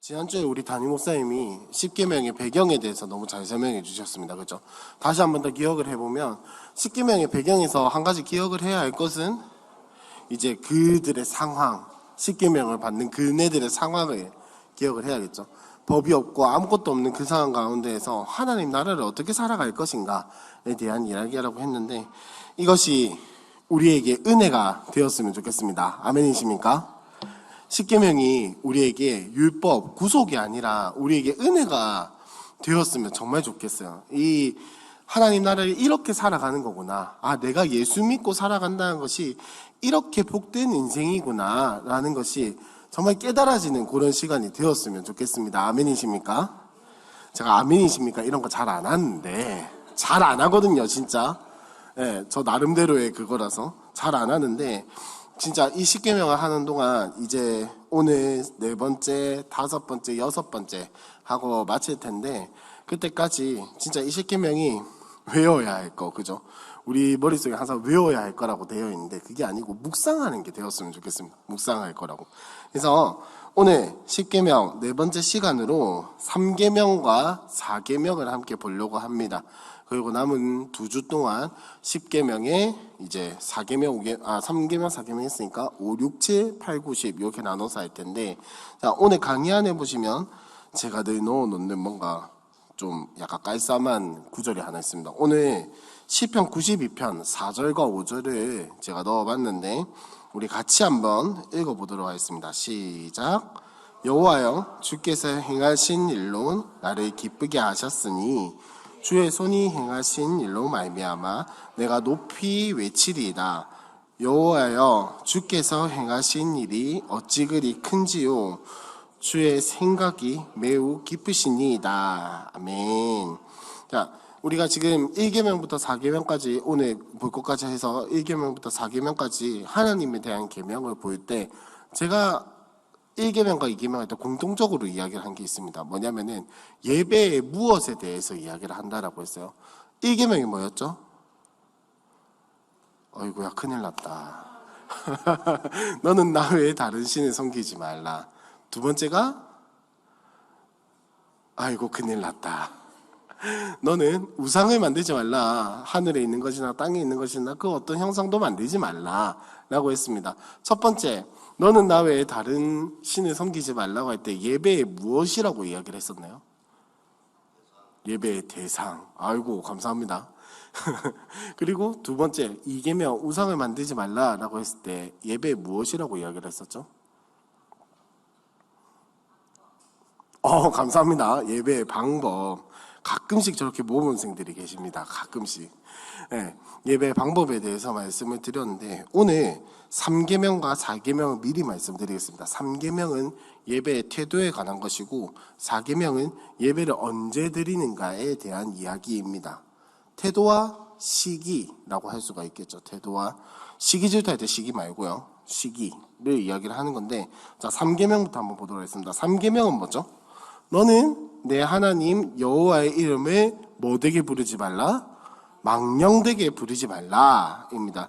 지난주에 우리 담임 목사님이 십계명의 배경에 대해서 너무 잘 설명해 주셨습니다. 그죠? 다시 한 번 더 기억을 해보면 십계명의 배경에서 한 가지 기억을 해야 할 것은 이제 그들의 상황, 십계명을 받는 그네들의 상황을 기억을 해야겠죠. 법이 없고 아무것도 없는 그 상황 가운데에서 하나님 나라를 어떻게 살아갈 것인가에 대한 이야기라고 했는데 이것이 우리에게 은혜가 되었으면 좋겠습니다. 아멘이십니까? 십계명이 우리에게 율법, 구속이 아니라 우리에게 은혜가 되었으면 정말 좋겠어요. 이 하나님 나라를 이렇게 살아가는 거구나. 아, 내가 예수 믿고 살아간다는 것이 이렇게 복된 인생이구나 라는 것이 정말 깨달아지는 그런 시간이 되었으면 좋겠습니다. 아멘이십니까? 제가 아멘이십니까? 이런 거 잘 안 하는데 잘 안 하거든요, 진짜. 네, 저 나름대로의 그거라서 잘 안 하는데 진짜 이 십계명을 하는 동안 이제 오늘 4번째, 5번째, 6번째 하고 마칠 텐데 그때까지 진짜 이 십계명이 외워야 할 거, 그죠? 우리 머릿속에 항상 외워야 할 거라고 되어 있는데 그게 아니고 묵상하는 게 되었으면 좋겠습니다. 묵상할 거라고. 그래서 오늘 십계명 4번째 시간으로 3계명과 4계명을 함께 보려고 합니다. 그리고 남은 2주 동안 10계명에 이제 3계명, 4계명 했으니까 5, 6, 7, 8, 9, 10 이렇게 나눠서 할 텐데, 자, 오늘 강의 안에 보시면 제가 늘 넣어놓는 뭔가 좀 약간 깔쌈한 구절이 하나 있습니다. 오늘 시편 92편 4절과 5절을 제가 넣어봤는데 우리 같이 한번 읽어보도록 하겠습니다. 시작. 여호와여, 주께서 행하신 일로 나를 기쁘게 하셨으니 주의 손이 행하신 일로 말미암아 내가 높이 외치리이다. 여호와여, 주께서 행하신 일이 어찌 그리 큰지요. 주의 생각이 매우 깊으시니이다. 아멘. 자, 우리가 지금 1계명부터 4계명까지 오늘 볼 것까지 해서 1계명부터 4계명까지 하나님에 대한 계명을 볼 때 제가 1계명과 2계명 할 때 공통적으로 이야기를 한 게 있습니다. 뭐냐면은 예배의 무엇에 대해서 이야기를 한다라고 했어요. 1계명이 뭐였죠? 어이구야, 큰일 났다. 너는 나 외에 다른 신을 섬기지 말라. 2번째가 아이고 큰일 났다. 너는 우상을 만들지 말라. 하늘에 있는 것이나 땅에 있는 것이나 그 어떤 형상도 만들지 말라 라고 했습니다. 첫 번째, 너는 나 외에 다른 신을 섬기지 말라고 할 때 예배의 무엇이라고 이야기를 했었나요? 예배의 대상. 아이고 감사합니다. 그리고 2번째, 2계명 우상을 만들지 말라라고 했을 때 예배의 무엇이라고 이야기를 했었죠? 감사합니다. 예배의 방법. 가끔씩 저렇게 모범생들이 계십니다. 가끔씩. 네, 예배의 방법에 대해서 말씀을 드렸는데 오늘 3계명과 4계명을 미리 말씀드리겠습니다. 3계명은 예배의 태도에 관한 것이고 4계명은 예배를 언제 드리는가에 대한 이야기입니다. 태도와 시기라고 할 수가 있겠죠. 태도와 시기 질투할 때 시기 말고요. 시기를 이야기를 하는 건데 자, 3계명부터 한번 보도록 하겠습니다. 3계명은 뭐죠? 너는 내 하나님 여호와의 이름을 뭐되게 부르지 말라? 망령되게 부르지 말라 입니다.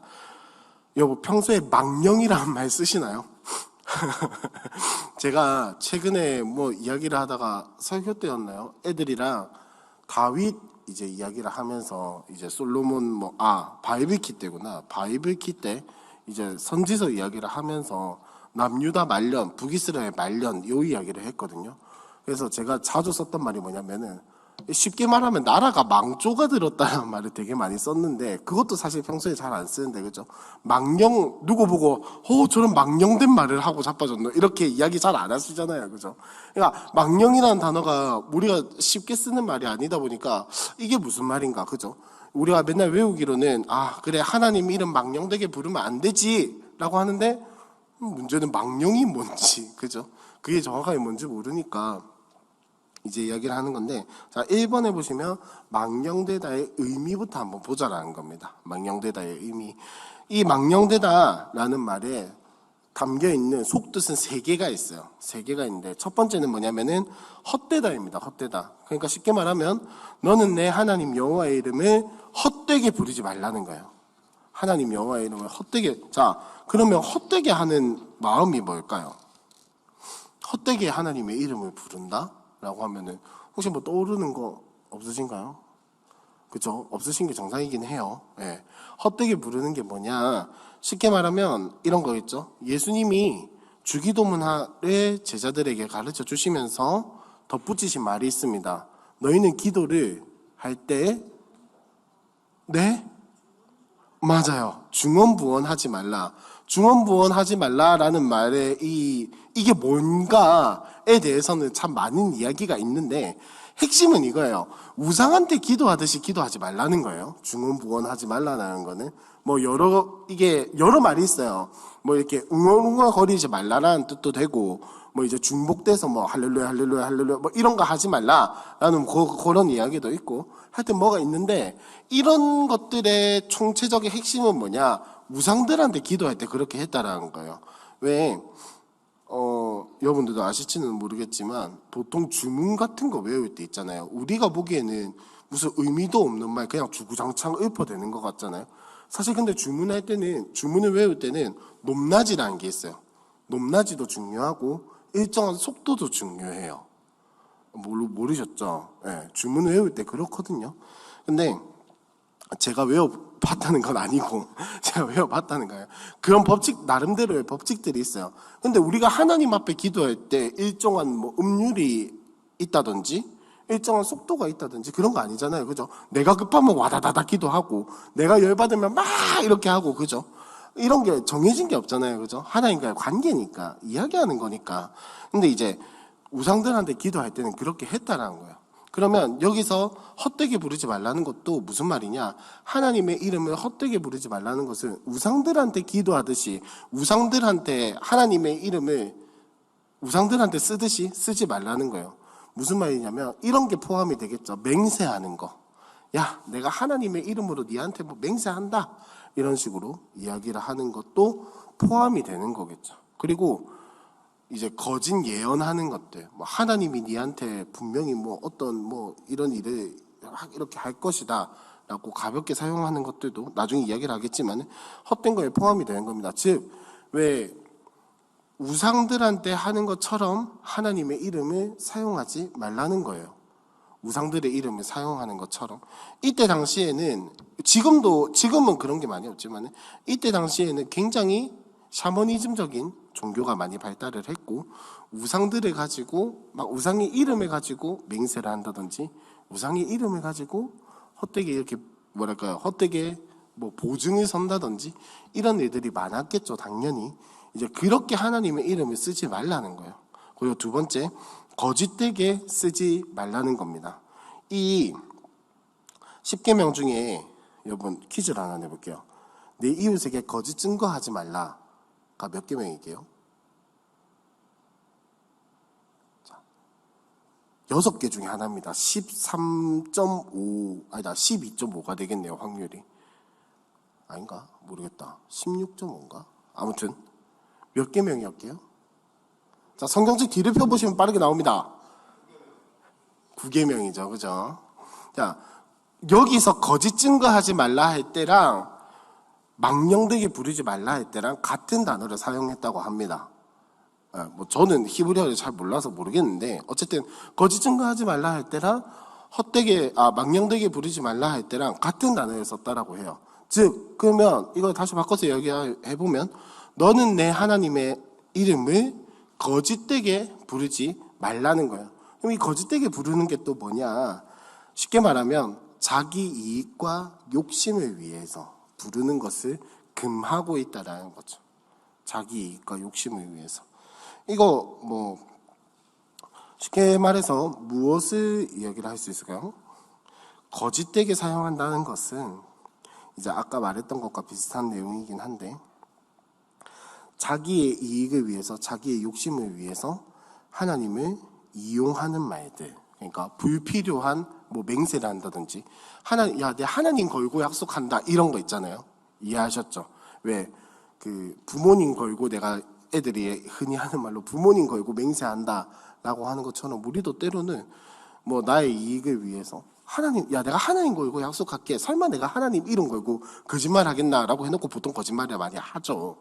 여보, 평소에 망령이라는 말 쓰시나요? 제가 최근에 뭐 이야기를 하다가 설교 때였나요? 애들이랑 다윗 이제 이야기를 하면서 이제 솔로몬 바이블키 때구나. 바이블키 때 이제 선지서 이야기를 하면서 남유다 말년, 북이스라엘 말년 요 이야기를 했거든요. 그래서 제가 자주 썼던 말이 뭐냐면은 쉽게 말하면 나라가 망조가 들었다는 말을 되게 많이 썼는데 그것도 사실 평소에 잘 안 쓰는데 그죠? 망령 누구 보고 저런 망령된 말을 하고 자빠졌노 이렇게 이야기 잘 안 하시잖아요, 그죠? 그러니까 망령이라는 단어가 우리가 쉽게 쓰는 말이 아니다 보니까 이게 무슨 말인가, 그죠? 우리가 맨날 외우기로는 그래 하나님 이름 망령되게 부르면 안 되지라고 하는데 문제는 망령이 뭔지, 그죠? 그게 정확하게 뭔지 모르니까 이제 이야기를 하는 건데 자 1번에 보시면 망령되다의 의미부터 한번 보자라는 겁니다. 망령되다의 의미. 이 망령되다라는 말에 담겨있는 속뜻은 3개가 있어요. 3개가 있는데 첫 번째는 뭐냐면은 헛되다입니다. 헛되다. 그러니까 쉽게 말하면 너는 내 하나님 여호와의 이름을 헛되게 부르지 말라는 거예요. 하나님 여호와의 이름을 헛되게. 자, 그러면 헛되게 하는 마음이 뭘까요? 헛되게 하나님의 이름을 부른다? 라고 하면은 혹시 뭐 떠오르는 거 없으신가요? 그죠? 없으신 게 정상이긴 해요. 예. 헛되게 부르는 게 뭐냐? 쉽게 말하면 이런 거겠죠. 예수님이 주기도문을 제자들에게 가르쳐 주시면서 덧붙이신 말이 있습니다. 너희는 기도를 할 때, 네? 맞아요. 중언부언하지 말라. 중언부언하지 말라라는 말에 이게 뭔가에 대해서는 참 많은 이야기가 있는데 핵심은 이거예요. 우상한테 기도하듯이 기도하지 말라는 거예요. 중언부언하지 말라는 거는 이게 여러 말이 있어요. 뭐 이렇게 웅얼웅얼 거리지 말라라는 뜻도 되고 뭐 이제 중복돼서 뭐 할렐루야 할렐루야 할렐루야 뭐 이런 거 하지 말라라는 그런 이야기도 있고 하여튼 뭐가 있는데 이런 것들의 총체적인 핵심은 뭐냐? 우상들한테 기도할 때 그렇게 했다라는 거예요. 왜 여러분들도 아실지는 모르겠지만 보통 주문 같은 거 외울 때 있잖아요. 우리가 보기에는 무슨 의미도 없는 말 그냥 주구장창 읊어대는 것 같잖아요. 사실 근데 주문을 외울 때는 높낮이라는 게 있어요. 높낮이도 중요하고 일정한 속도도 중요해요. 모르셨죠? 네, 주문을 외울 때 그렇거든요. 근데 제가 외워봤다는 건 아니고 제가 외워봤다는 거예요. 그런 나름대로의 법칙들이 있어요. 근데 우리가 하나님 앞에 기도할 때 일정한 뭐 음률이 있다든지 일정한 속도가 있다든지 그런 거 아니잖아요. 그죠? 내가 급하면 와다다다 기도하고 내가 열받으면 막 이렇게 하고 그죠? 이런 게 정해진 게 없잖아요. 그죠? 하나님과의 관계니까 이야기하는 거니까. 근데 이제 우상들한테 기도할 때는 그렇게 했다라는 거예요. 그러면 여기서 헛되게 부르지 말라는 것도 무슨 말이냐? 하나님의 이름을 헛되게 부르지 말라는 것은 우상들한테 기도하듯이 우상들한테 하나님의 이름을 우상들한테 쓰듯이 쓰지 말라는 거예요. 무슨 말이냐면 이런 게 포함이 되겠죠. 맹세하는 거. 야, 내가 하나님의 이름으로 니한테 뭐 맹세한다. 이런 식으로 이야기를 하는 것도 포함이 되는 거겠죠. 그리고 이제 거짓 예언하는 것들, 뭐 하나님이 니한테 분명히 뭐 어떤 뭐 이런 일을 이렇게 할 것이다라고 가볍게 사용하는 것들도 나중에 이야기를 하겠지만 헛된 거에 포함이 되는 겁니다. 즉, 왜 우상들한테 하는 것처럼 하나님의 이름을 사용하지 말라는 거예요. 우상들의 이름을 사용하는 것처럼. 이때 당시에는 지금은 그런 게 많이 없지만 이때 당시에는 굉장히 샤머니즘적인 종교가 많이 발달을 했고 우상들을 가지고 막 우상의 이름을 가지고 맹세를 한다든지 우상의 이름을 가지고 헛되게 이렇게 헛되게 뭐 보증을 선다든지 이런 일들이 많았겠죠. 당연히 이제 그렇게 하나님의 이름을 쓰지 말라는 거예요. 그리고 두 번째, 거짓되게 쓰지 말라는 겁니다. 이 10계명 중에 여러분 퀴즈를 하나 내볼게요. 내 이웃에게 거짓 증거하지 말라가 몇 계명이게요? 6개 중에 하나입니다. 13.5 아니다 12.5가 되겠네요. 확률이. 아닌가? 모르겠다. 16.5인가? 아무튼 몇 계명이었게요? 자, 성경책 뒤를 펴보시면 빠르게 나옵니다. 9계명이죠. 그죠? 자, 여기서 거짓 증거하지 말라 할 때랑 망령되게 부르지 말라 할 때랑 같은 단어를 사용했다고 합니다. 뭐 저는 히브리어를 잘 몰라서 모르겠는데 어쨌든 거짓 증거하지 말라 할 때랑 망령되게 부르지 말라 할 때랑 같은 단어를 썼다라고 해요. 즉, 그러면 이걸 다시 바꿔서 이야기해보면 너는 내 하나님의 이름을 거짓되게 부르지 말라는 거예요. 그럼 이 거짓되게 부르는 게 또 뭐냐? 쉽게 말하면 자기 이익과 욕심을 위해서 부르는 것을 금하고 있다라는 거죠. 자기 이익과 욕심을 위해서. 이거 뭐 쉽게 말해서 무엇을 이야기를 할 수 있을까요? 거짓되게 사용한다는 것은 이제 아까 말했던 것과 비슷한 내용이긴 한데 자기의 이익을 위해서 자기의 욕심을 위해서 하나님을 이용하는 말들, 그러니까 불필요한 뭐 맹세를 한다든지 내 하나님 걸고 약속한다 이런 거 있잖아요. 이해하셨죠? 왜 그 부모님 걸고 내가 애들이 흔히 하는 말로 부모님 걸고 맹세한다라고 하는 것처럼 우리도 때로는 뭐 나의 이익을 위해서 내가 하나님 걸고 약속할게. 설마 내가 하나님 이름 걸고 거짓말 하겠나라고 해놓고 보통 거짓말을 많이 하죠.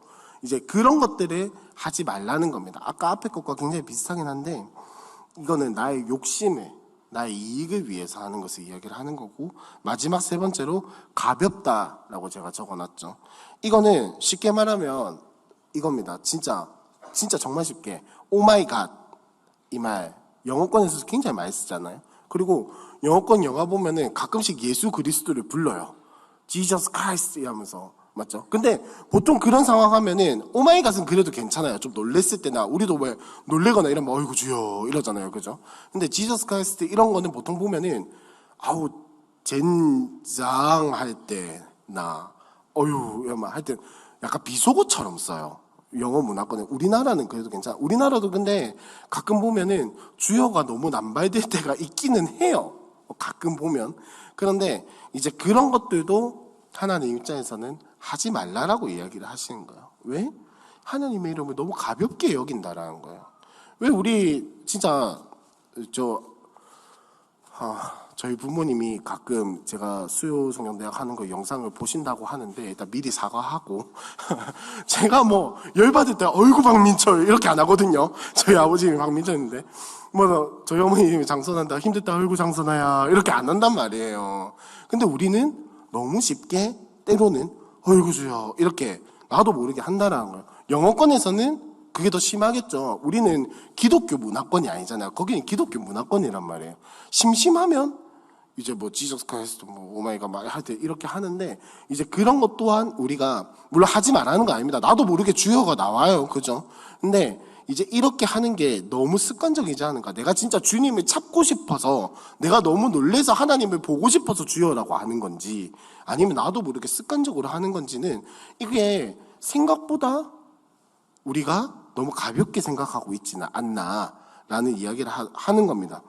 이제 그런 것들을 하지 말라는 겁니다. 아까 앞에 것과 굉장히 비슷하긴 한데 이거는 나의 욕심을, 나의 이익을 위해서 하는 것을 이야기를 하는 거고, 마지막 세 번째로 가볍다라고 제가 적어놨죠. 이거는 쉽게 말하면 이겁니다. 진짜 정말 쉽게 오마이 갓, 이 말 영어권에서 굉장히 많이 쓰잖아요. 그리고 영어권 영화 보면은 가끔씩 예수 그리스도를 불러요. Jesus Christ 하면서, 맞죠? 근데 보통 그런 상황 하면은 오마이 갓은 그래도 괜찮아요. 좀 놀랬을 때나 우리도 왜 놀래거나 이러면 어이구 주여 이러잖아요. 그죠? 근데 Jesus Christ 이런 거는 보통 보면은 아우 젠장 할 때나 어유 이러면 할 때 약간 비속어처럼 써요. 영어 문화권에. 우리나라는 그래도 괜찮아. 우리나라도 근데 가끔 보면은 주어가 너무 남발될 때가 있기는 해요. 가끔 보면. 그런데 이제 그런 것들도 하나님 입장에서는 하지 말라라고 이야기를 하시는 거예요. 왜? 하나님의 이름을 너무 가볍게 여긴다라는 거예요. 왜 우리 진짜 저희 부모님이 가끔 제가 수요성경대학 하는 거 영상을 보신다고 하는데 일단 미리 사과하고 제가 뭐 열받을 때 어이구 박민철 이렇게 안 하거든요. 저희 아버님이 박민철인데 뭐 저희 어머님이 장선한다 힘들다 어이구 장선아야 이렇게 안 한단 말이에요. 근데 우리는 너무 쉽게 때로는 어이구 주여 이렇게 나도 모르게 한다라는 거예요. 영어권에서는 그게 더 심하겠죠. 우리는 기독교 문화권이 아니잖아요. 거기는 기독교 문화권이란 말이에요. 심심하면 이제 뭐 지저스 크라이스트 뭐 오마이갓 막 할 때 이렇게 하는데 이제 그런 것 또한 우리가 물론 하지 말라는 거 아닙니다. 나도 모르게 주여가 나와요. 그죠? 근데 이제 이렇게 하는 게 너무 습관적이지 않은가. 내가 진짜 주님을 찾고 싶어서 내가 너무 놀래서 하나님을 보고 싶어서 주여라고 하는 건지 아니면 나도 모르게 습관적으로 하는 건지는 이게 생각보다 우리가 너무 가볍게 생각하고 있지는 않나라는 이야기를 하는 겁니다.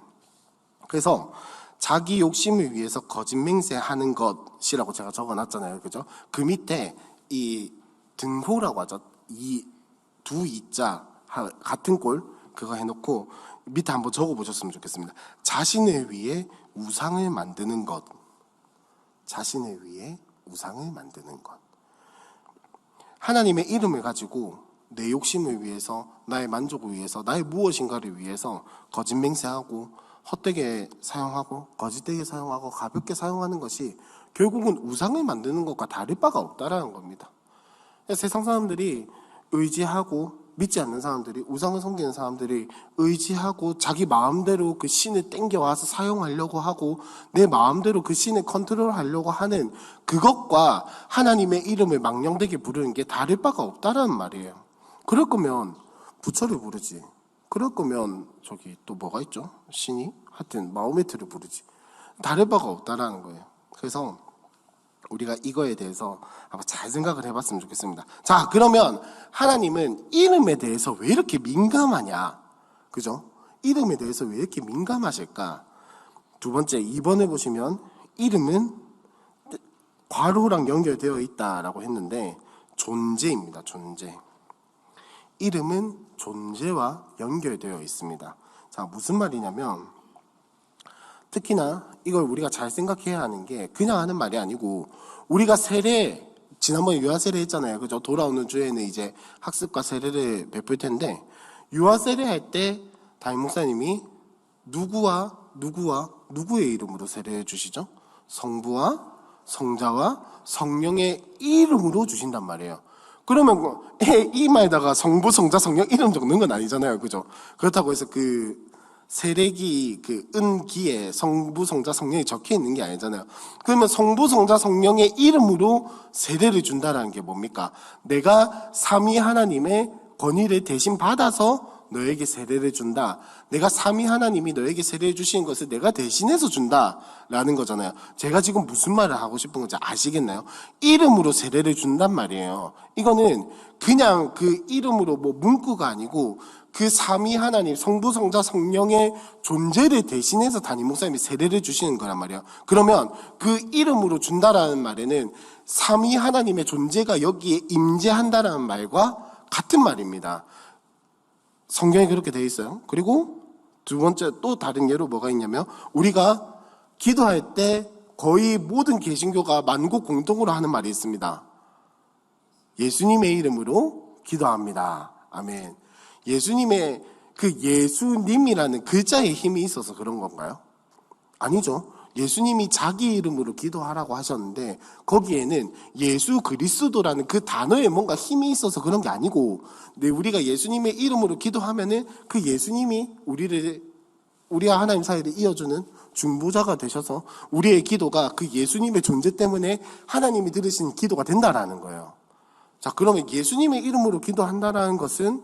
그래서 자기 욕심을 위해서 거짓 맹세하는 것이라고 제가 적어놨잖아요. 그죠? 그 밑에 이 등호라고 하죠. 이 두 이자 같은 꼴 그거 해놓고 밑에 한번 적어보셨으면 좋겠습니다. 자신을 위해 우상을 만드는 것. 자신을 위해 우상을 만드는 것. 하나님의 이름을 가지고 내 욕심을 위해서, 나의 만족을 위해서, 나의 무엇인가를 위해서 거짓 맹세하고 헛되게 사용하고 거짓되게 사용하고 가볍게 사용하는 것이 결국은 우상을 만드는 것과 다를 바가 없다라는 겁니다. 세상 사람들이 의지하고 믿지 않는 사람들이 우상을 섬기는 사람들이 의지하고 자기 마음대로 그 신을 땡겨와서 사용하려고 하고 내 마음대로 그 신을 컨트롤하려고 하는 그것과 하나님의 이름을 망령되게 부르는 게 다를 바가 없다라는 말이에요. 그럴 거면 부처를 부르지. 그럴 거면 저기 또 뭐가 있죠? 신이? 하여튼 마호메트를 부르지. 다를 바가 없다라는 거예요. 그래서 우리가 이거에 대해서 한번 잘 생각을 해봤으면 좋겠습니다. 자, 그러면 하나님은 이름에 대해서 왜 이렇게 민감하냐? 그죠? 이름에 대해서 왜 이렇게 민감하실까? 두 번째, 2번에 보시면 이름은 괄호랑 연결되어 있다라고 했는데 존재입니다. 존재. 이름은 존재와 연결되어 있습니다. 자, 무슨 말이냐면 특히나 이걸 우리가 잘 생각해야 하는 게 그냥 하는 말이 아니고 우리가 세례 지난번에 유아 세례 했잖아요. 그죠? 돌아오는 주에는 이제 학습과 세례를 베풀 텐데 유아 세례 할 때 담임 목사님이 누구의 이름으로 세례해 주시죠? 성부와 성자와 성령의 이름으로 주신단 말이에요. 그러면 이 말에다가 성부, 성자, 성령 이름 적는 건 아니잖아요. 그죠? 그렇다고 해서 그 세례기 그 은기에 성부, 성자, 성령이 적혀 있는 게 아니잖아요. 그러면 성부, 성자, 성령의 이름으로 세례를 준다라는 게 뭡니까? 내가 삼위 하나님의 권위를 대신 받아서 너에게 세례를 준다. 내가 삼위 하나님이 너에게 세례해 주신 것을 내가 대신해서 준다라는 거잖아요. 제가 지금 무슨 말을 하고 싶은 건지 아시겠나요? 이름으로 세례를 준단 말이에요. 이거는 그냥 그 이름으로 뭐 문구가 아니고 그 삼위 하나님 성부 성자 성령의 존재를 대신해서 담임 목사님이 세례를 주시는 거란 말이에요. 그러면 그 이름으로 준다라는 말에는 삼위 하나님의 존재가 여기에 임재한다라는 말과 같은 말입니다. 성경에 그렇게 되어 있어요. 그리고 두 번째 또 다른 예로 뭐가 있냐면 우리가 기도할 때 거의 모든 개신교가 만국 공통으로 하는 말이 있습니다. 예수님의 이름으로 기도합니다. 아멘. 예수님의 그 예수님이라는 글자에 힘이 있어서 그런 건가요? 아니죠. 예수님이 자기 이름으로 기도하라고 하셨는데 거기에는 예수 그리스도라는 그 단어에 뭔가 힘이 있어서 그런 게 아니고, 우리가 예수님의 이름으로 기도하면은 그 예수님이 우리와 하나님 사이를 이어주는 중보자가 되셔서 우리의 기도가 그 예수님의 존재 때문에 하나님이 들으신 기도가 된다라는 거예요. 자, 그러면 예수님의 이름으로 기도한다라는 것은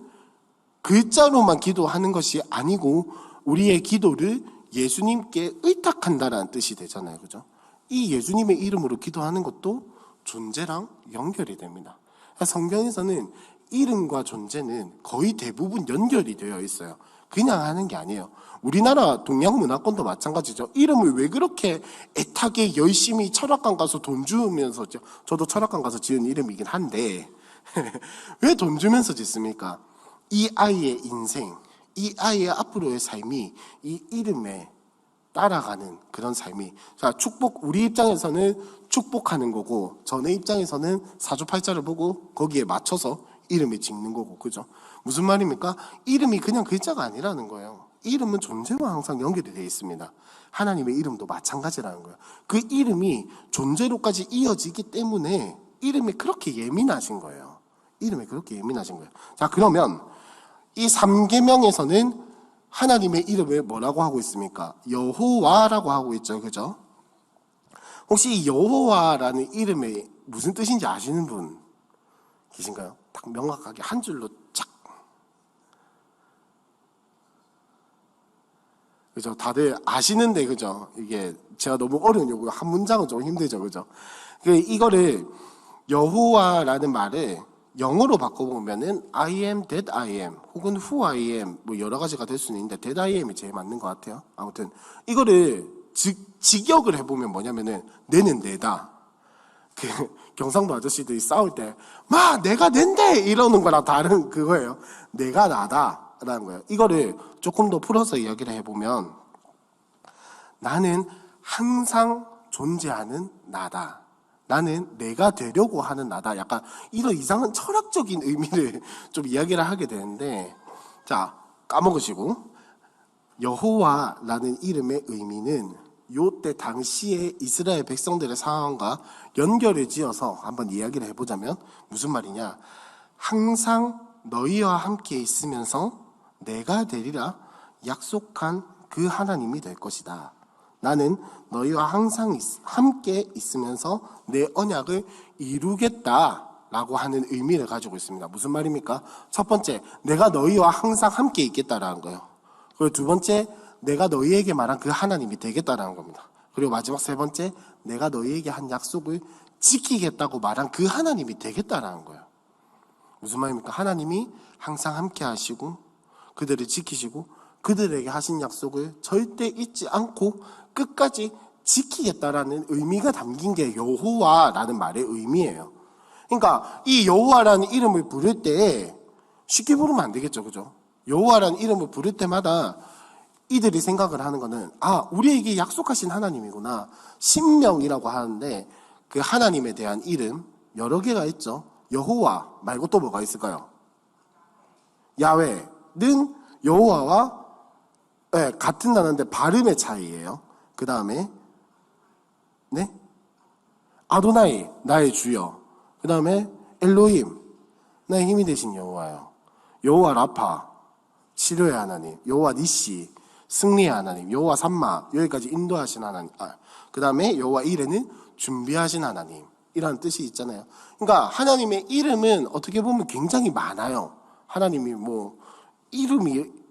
글자로만 기도하는 것이 아니고 우리의 기도를 예수님께 의탁한다라는 뜻이 되잖아요. 그죠? 이 예수님의 이름으로 기도하는 것도 존재랑 연결이 됩니다. 성경에서는 이름과 존재는 거의 대부분 연결이 되어 있어요. 그냥 하는 게 아니에요. 우리나라 동양 문화권도 마찬가지죠. 이름을 왜 그렇게 애타게 열심히 철학관 가서 돈 주면서, 저도 철학관 가서 지은 이름이긴 한데 왜 돈 주면서 짓습니까? 이 아이의 인생, 이 아이의 앞으로의 삶이 이 이름에 따라가는 그런 삶이, 자, 축복, 우리 입장에서는 축복하는 거고 전의 입장에서는 사주팔자를 보고 거기에 맞춰서 이름을 짓는 거고, 그죠? 무슨 말입니까? 이름이 그냥 글자가 아니라는 거예요. 이름은 존재와 항상 연결이 되어 있습니다. 하나님의 이름도 마찬가지라는 거예요. 그 이름이 존재로까지 이어지기 때문에 이름이 그렇게 예민하신 거예요. 이름이 그렇게 예민하신 거예요. 자, 그러면 이 3계명에서는 하나님의 이름을 뭐라고 하고 있습니까? 여호와라고 하고 있죠. 그죠? 혹시 이 여호와라는 이름의 무슨 뜻인지 아시는 분 계신가요? 딱 명확하게 한 줄로 쫙. 그죠? 다들 아시는데, 그죠? 이게 제가 너무 어려운 요구, 한 문장은 좀 힘들죠. 그죠? 이거를 여호와라는 말을 영어로 바꿔보면은 I am that I am 혹은 who I am 뭐 여러 가지가 될 수는 있는데 that I am이 제일 맞는 것 같아요. 아무튼 이거를 직역을 해보면 뭐냐면은 내는 내다. 그 경상도 아저씨들이 싸울 때 마 내가 낸데 이러는 거랑 다른 그거예요. 내가 나다라는 거예요. 이거를 조금 더 풀어서 이야기를 해보면 나는 항상 존재하는 나다. 나는 내가 되려고 하는 나다. 약간 이런 이상한 철학적인 의미를 좀 이야기를 하게 되는데, 자, 까먹으시고, 여호와라는 이름의 의미는 요때 당시에 이스라엘 백성들의 상황과 연결을 지어서 한번 이야기를 해보자면 무슨 말이냐? 항상 너희와 함께 있으면서 내가 되리라 약속한 그 하나님이 될 것이다. 나는 너희와 항상 함께 있으면서 내 언약을 이루겠다라고 하는 의미를 가지고 있습니다. 무슨 말입니까? 첫 번째, 내가 너희와 항상 함께 있겠다라는 거예요. 그리고 두 번째, 내가 너희에게 말한 그 하나님이 되겠다라는 겁니다. 그리고 마지막 세 번째, 내가 너희에게 한 약속을 지키겠다고 말한 그 하나님이 되겠다라는 거예요. 무슨 말입니까? 하나님이 항상 함께 하시고 그들을 지키시고 그들에게 하신 약속을 절대 잊지 않고 끝까지 지키겠다라는 의미가 담긴 게 여호와라는 말의 의미예요. 그러니까 이 여호와라는 이름을 부를 때 쉽게 부르면 안 되겠죠. 그죠? 여호와라는 이름을 부를 때마다 이들이 생각을 하는 거는 우리에게 약속하신 하나님이구나. 신명이라고 하는데 그 하나님에 대한 이름 여러 개가 있죠. 여호와 말고 또 뭐가 있을까요? 야훼는 여호와와 같은 단어인데 발음의 차이예요. 그 다음에 아도나이 나의 주여. 그 다음에 엘로힘 나의 힘이 되신 여호와요. 여호와 라파 치료의 하나님. 여호와 니시 승리의 하나님. 여호와 삼마 여기까지 인도하신 하나님. 그 다음에 여호와 이레는 준비하신 하나님. 이라는 뜻이 있잖아요. 그러니까 하나님의 이름은 어떻게 보면 굉장히 많아요. 하나님이 뭐 이름이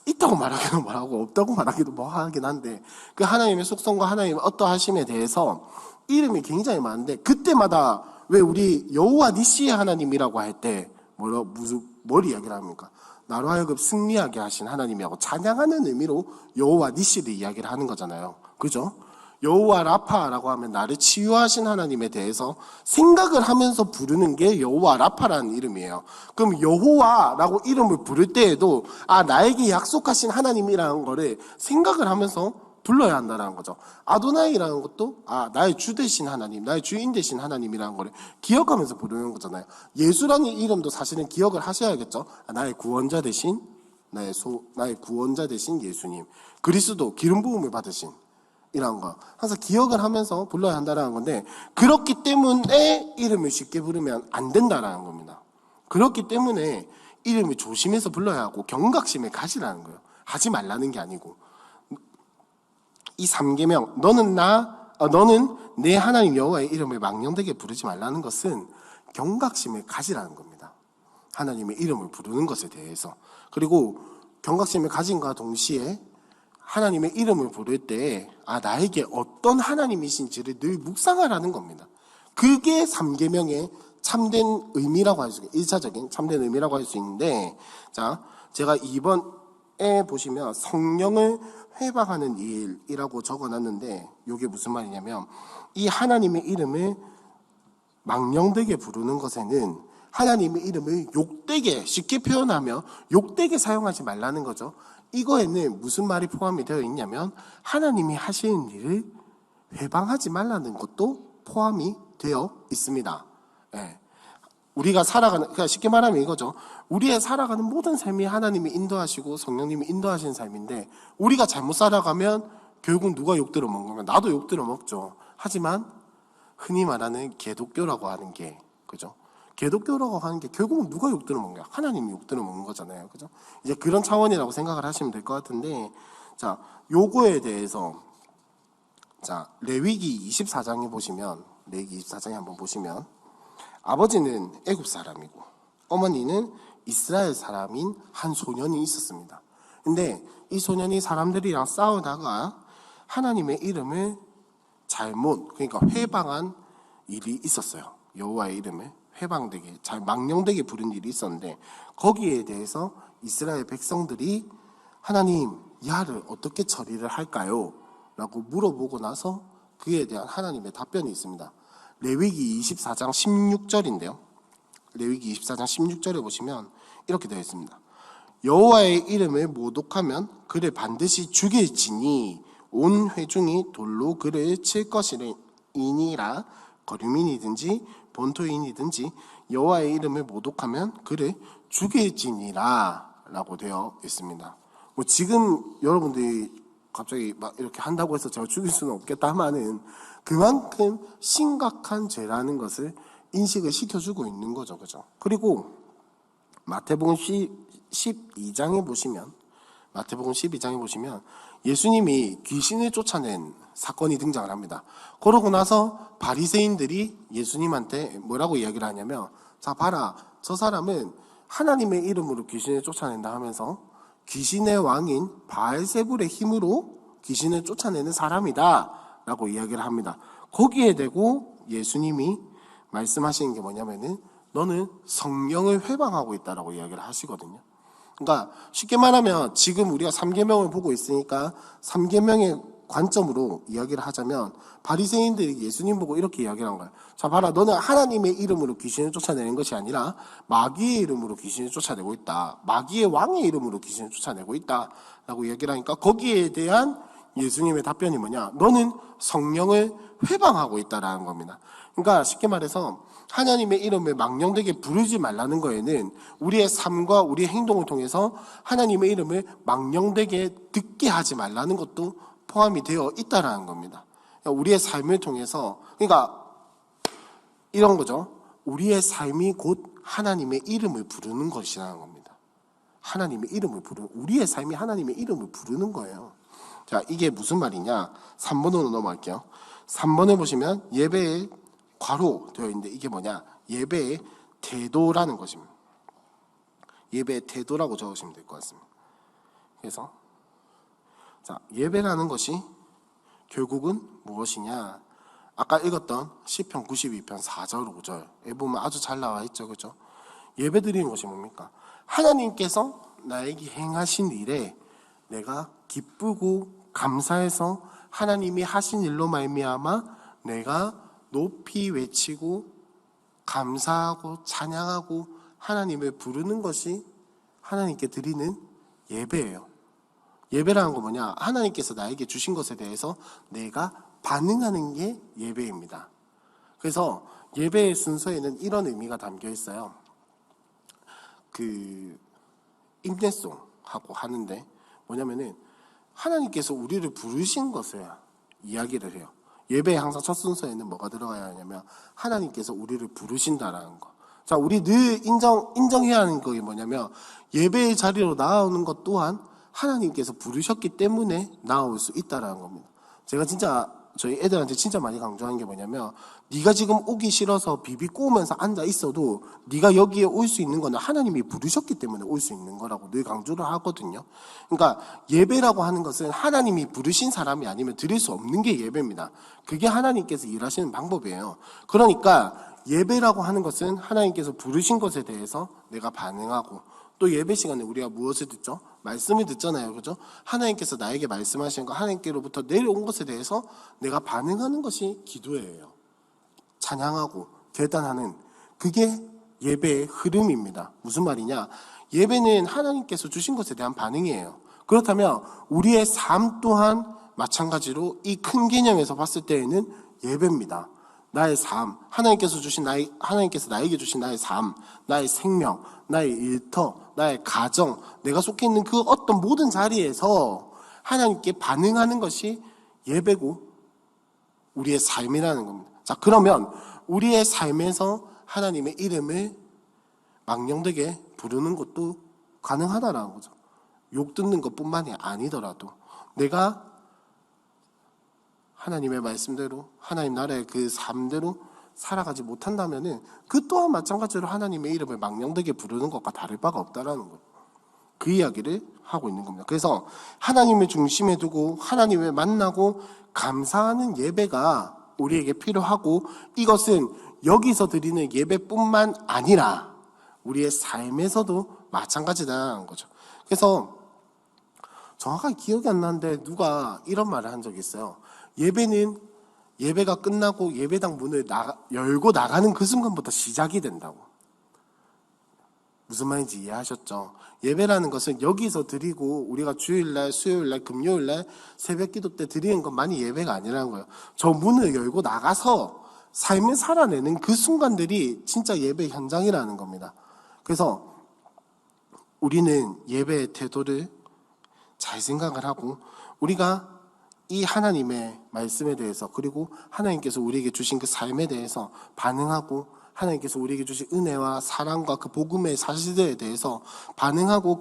있다고 말하기도 뭐하고 없다고 말하기도 뭐하긴 한데 그 하나님의 속성과 하나님의 어떠하심에 대해서 이름이 굉장히 많은데 그때마다 왜 우리 여호와 니시의 하나님이라고 할 때 뭘 이야기를 합니까? 나로 하여금 승리하게 하신 하나님이라고 찬양하는 의미로 여호와 니시를 이야기를 하는 거잖아요. 그죠? 여호와 라파라고 하면 나를 치유하신 하나님에 대해서 생각을 하면서 부르는 게 여호와 라파라는 이름이에요. 그럼 여호와라고 이름을 부를 때에도 나에게 약속하신 하나님이라는 거를 생각을 하면서 불러야 한다는 거죠. 아도나이라는 것도 나의 주 되신 하나님, 나의 주인 되신 하나님이라는 거를 기억하면서 부르는 거잖아요. 예수라는 이름도 사실은 기억을 하셔야겠죠. 나의 구원자 되신 나의 구원자 되신 예수님, 그리스도 기름 부음을 받으신 이라는 거 항상 기억을 하면서 불러야 한다는 건데, 그렇기 때문에 이름을 쉽게 부르면 안 된다라는 겁니다. 그렇기 때문에 이름을 조심해서 불러야 하고 경각심을 가지라는 거예요. 하지 말라는 게 아니고. 이 3계명 너는 내 하나님 여호와의 이름을 망령되게 부르지 말라는 것은 경각심을 가지라는 겁니다. 하나님의 이름을 부르는 것에 대해서. 그리고 경각심을 가진과 동시에 하나님의 이름을 부를 때 나에게 어떤 하나님이신지를 늘 묵상하라는 겁니다. 그게 3계명의 참된 의미라고 할 수 있어요. 1차적인 참된 의미라고 할 수 있는데, 자, 제가 2번에 보시면 성령을 회방하는 일이라고 적어놨는데, 이게 무슨 말이냐면 이 하나님의 이름을 망령되게 부르는 것에는 하나님의 이름을 욕되게, 쉽게 표현하면 욕되게 사용하지 말라는 거죠. 이거에는 무슨 말이 포함이 되어 있냐면 하나님이 하시는 일을 회방하지 말라는 것도 포함이 되어 있습니다. 예. 우리가 살아가는, 그러니까 쉽게 말하면 이거죠. 우리의 살아가는 모든 삶이 하나님이 인도하시고 성령님이 인도하시는 삶인데, 우리가 잘못 살아가면 결국 누가 욕 들어 먹는 거면 나도 욕 들어 먹죠. 하지만 흔히 말하는 개독교라고 하는 게, 그죠? 개독교라고 하는 게 결국은 누가 욕 들어 먹는 거야? 하나님이 욕 들어 먹는 거잖아요. 그죠? 이제 그런 차원이라고 생각을 하시면 될 것 같은데, 자, 요거에 대해서, 자, 레위기 24장에 보시면, 레위기 24장에 한번 보시면, 아버지는 애굽 사람이고 어머니는 이스라엘 사람인 한 소년이 있었습니다. 근데 이 소년이 사람들이랑 싸우다가 하나님의 이름을 잘못, 그러니까 회방한 일이 있었어요. 여호와의 이름을 회방되게, 망령되게 부른 일이 있었는데, 거기에 대해서 이스라엘 백성들이 하나님, 이 아를 어떻게 처리를 할까요? 라고 물어보고 나서 그에 대한 하나님의 답변이 있습니다. 레위기 24장 16절인데요. 레위기 24장 16절에 보시면 이렇게 되어 있습니다. 여호와의 이름을 모독하면 그를 반드시 죽일지니 온 회중이 돌로 그를 칠 것이니라. 거류민이든지 본토인이든지 여호와의 이름을 모독하면 그를 죽일지니라 라고 되어 있습니다. 뭐 지금 여러분들이 갑자기 막 이렇게 한다고 해서 제가 죽일 수는 없겠다마는 그만큼 심각한 죄라는 것을 인식을 시켜주고 있는 거죠. 그죠? 그리고 마태복음 12장에 보시면, 마태복음 12장에 보시면 예수님이 귀신을 쫓아낸 사건이 등장을 합니다. 그러고 나서 바리새인들이 예수님한테 뭐라고 이야기를 하냐면, 자 봐라, 저 사람은 하나님의 이름으로 귀신을 쫓아낸다 하면서 귀신의 왕인 바알세불의 힘으로 귀신을 쫓아내는 사람이다 라고 이야기를 합니다. 거기에 대고 예수님이 말씀하시는 게 뭐냐면은 너는 성령을 회방하고 있다라고 이야기를 하시거든요. 그러니까 쉽게 말하면 지금 우리가 3계명을 보고 있으니까 3계명의 관점으로 이야기를 하자면 바리새인들이 예수님 보고 이렇게 이야기를 한 거예요. 자 봐라, 너는 하나님의 이름으로 귀신을 쫓아내는 것이 아니라 마귀의 이름으로 귀신을 쫓아내고 있다. 마귀의 왕의 이름으로 귀신을 쫓아내고 있다 라고 이야기를 하니까 거기에 대한 예수님의 답변이 뭐냐? 너는 성령을 회방하고 있다라는 겁니다. 그러니까 쉽게 말해서 하나님의 이름을 망령되게 부르지 말라는 거에는 우리의 삶과 우리의 행동을 통해서 하나님의 이름을 망령되게 듣게 하지 말라는 것도 포함이 되어 있다라는 겁니다. 그러니까 우리의 삶을 통해서, 그러니까 이런 거죠. 우리의 삶이 곧 하나님의 이름을 부르는 것이라는 겁니다. 하나님의 이름을 부르는, 우리의 삶이 하나님의 이름을 부르는 거예요. 자, 이게 무슨 말이냐? 3번으로 넘어갈게요. 3번에 보시면 예배에 괄호 되어 있는데 이게 뭐냐? 예배의 태도라는 것입니다. 예배의 태도라고 적으시면 될 것 같습니다. 그래서 자, 예배라는 것이 결국은 무엇이냐? 아까 읽었던 시편 92편 4절 5절에 보면 아주 잘 나와 있죠. 그죠? 예배 드리는 것이 뭡니까? 하나님께서 나에게 행하신 일에 내가 기쁘고 감사해서 하나님이 하신 일로 말미암아 내가 높이 외치고 감사하고 찬양하고 하나님을 부르는 것이 하나님께 드리는 예배예요. 예배라는 거 뭐냐? 하나님께서 나에게 주신 것에 대해서 내가 반응하는 게 예배입니다. 그래서 예배의 순서에는 이런 의미가 담겨 있어요. 인내송하고 하는데 뭐냐면은 하나님께서 우리를 부르신 것을 이야기를 해요. 예배에 항상 첫 순서에는 뭐가 들어가야 하냐면 하나님께서 우리를 부르신다라는 거. 자, 우리 늘 인정해야 하는 게 뭐냐면 예배의 자리로 나오는 것 또한 하나님께서 부르셨기 때문에 나올 수 있다라는 겁니다. 제가 진짜 저희 애들한테 진짜 많이 강조하는 게 뭐냐면 네가 지금 오기 싫어서 비비 꼬우면서 앉아 있어도 네가 여기에 올 수 있는 거는 하나님이 부르셨기 때문에 올 수 있는 거라고 늘 강조를 하거든요. 그러니까 예배라고 하는 것은 하나님이 부르신 사람이 아니면 드릴 수 없는 게 예배입니다. 그게 하나님께서 일하시는 방법이에요. 그러니까 예배라고 하는 것은 하나님께서 부르신 것에 대해서 내가 반응하고, 또 예배 시간에 우리가 무엇을 듣죠? 말씀을 듣잖아요. 그죠? 하나님께서 나에게 말씀하시는 거, 하나님께로부터 내려온 것에 대해서 내가 반응하는 것이 기도예요. 찬양하고 결단하는, 그게 예배의 흐름입니다. 무슨 말이냐? 예배는 하나님께서 주신 것에 대한 반응이에요. 그렇다면 우리의 삶 또한 마찬가지로 이 큰 개념에서 봤을 때에는 예배입니다. 나의 삶, 하나님께서 나에게 주신 나의 삶, 나의 생명, 나의 일터, 나의 가정, 내가 속해 있는 그 어떤 모든 자리에서 하나님께 반응하는 것이 예배고 우리의 삶이라는 겁니다. 자, 그러면 우리의 삶에서 하나님의 이름을 망령되게 부르는 것도 가능하다라는 거죠. 욕 듣는 것뿐만이 아니더라도 내가 하나님의 말씀대로, 하나님 나라의 그 삶대로 살아가지 못한다면은 그 또한 마찬가지로 하나님의 이름을 망령되게 부르는 것과 다를 바가 없다라는 거예요. 그 이야기를 하고 있는 겁니다. 그래서 하나님을 중심에 두고 하나님을 만나고 감사하는 예배가 우리에게 필요하고, 이것은 여기서 드리는 예배뿐만 아니라 우리의 삶에서도 마찬가지다라는 거죠. 그래서 정확하게 기억이 안 나는데 누가 이런 말을 한 적이 있어요. 예배가 끝나고 예배당 문을 열고 나가는 그 순간부터 시작이 된다고. 무슨 말인지 이해하셨죠? 예배라는 것은 여기서 드리고 우리가 주일날, 수요일날, 금요일날 새벽 기도 때 드리는 것만이 예배가 아니라는 거예요. 저 문을 열고 나가서 삶을 살아내는 그 순간들이 진짜 예배 현장이라는 겁니다. 그래서 우리는 예배의 태도를 잘 생각을 하고, 우리가 이 하나님의 말씀에 대해서, 그리고 하나님께서 우리에게 주신 그 삶에 대해서 반응하고, 하나님께서 우리에게 주신 은혜와 사랑과 그 복음의 사실들에 대해서 반응하고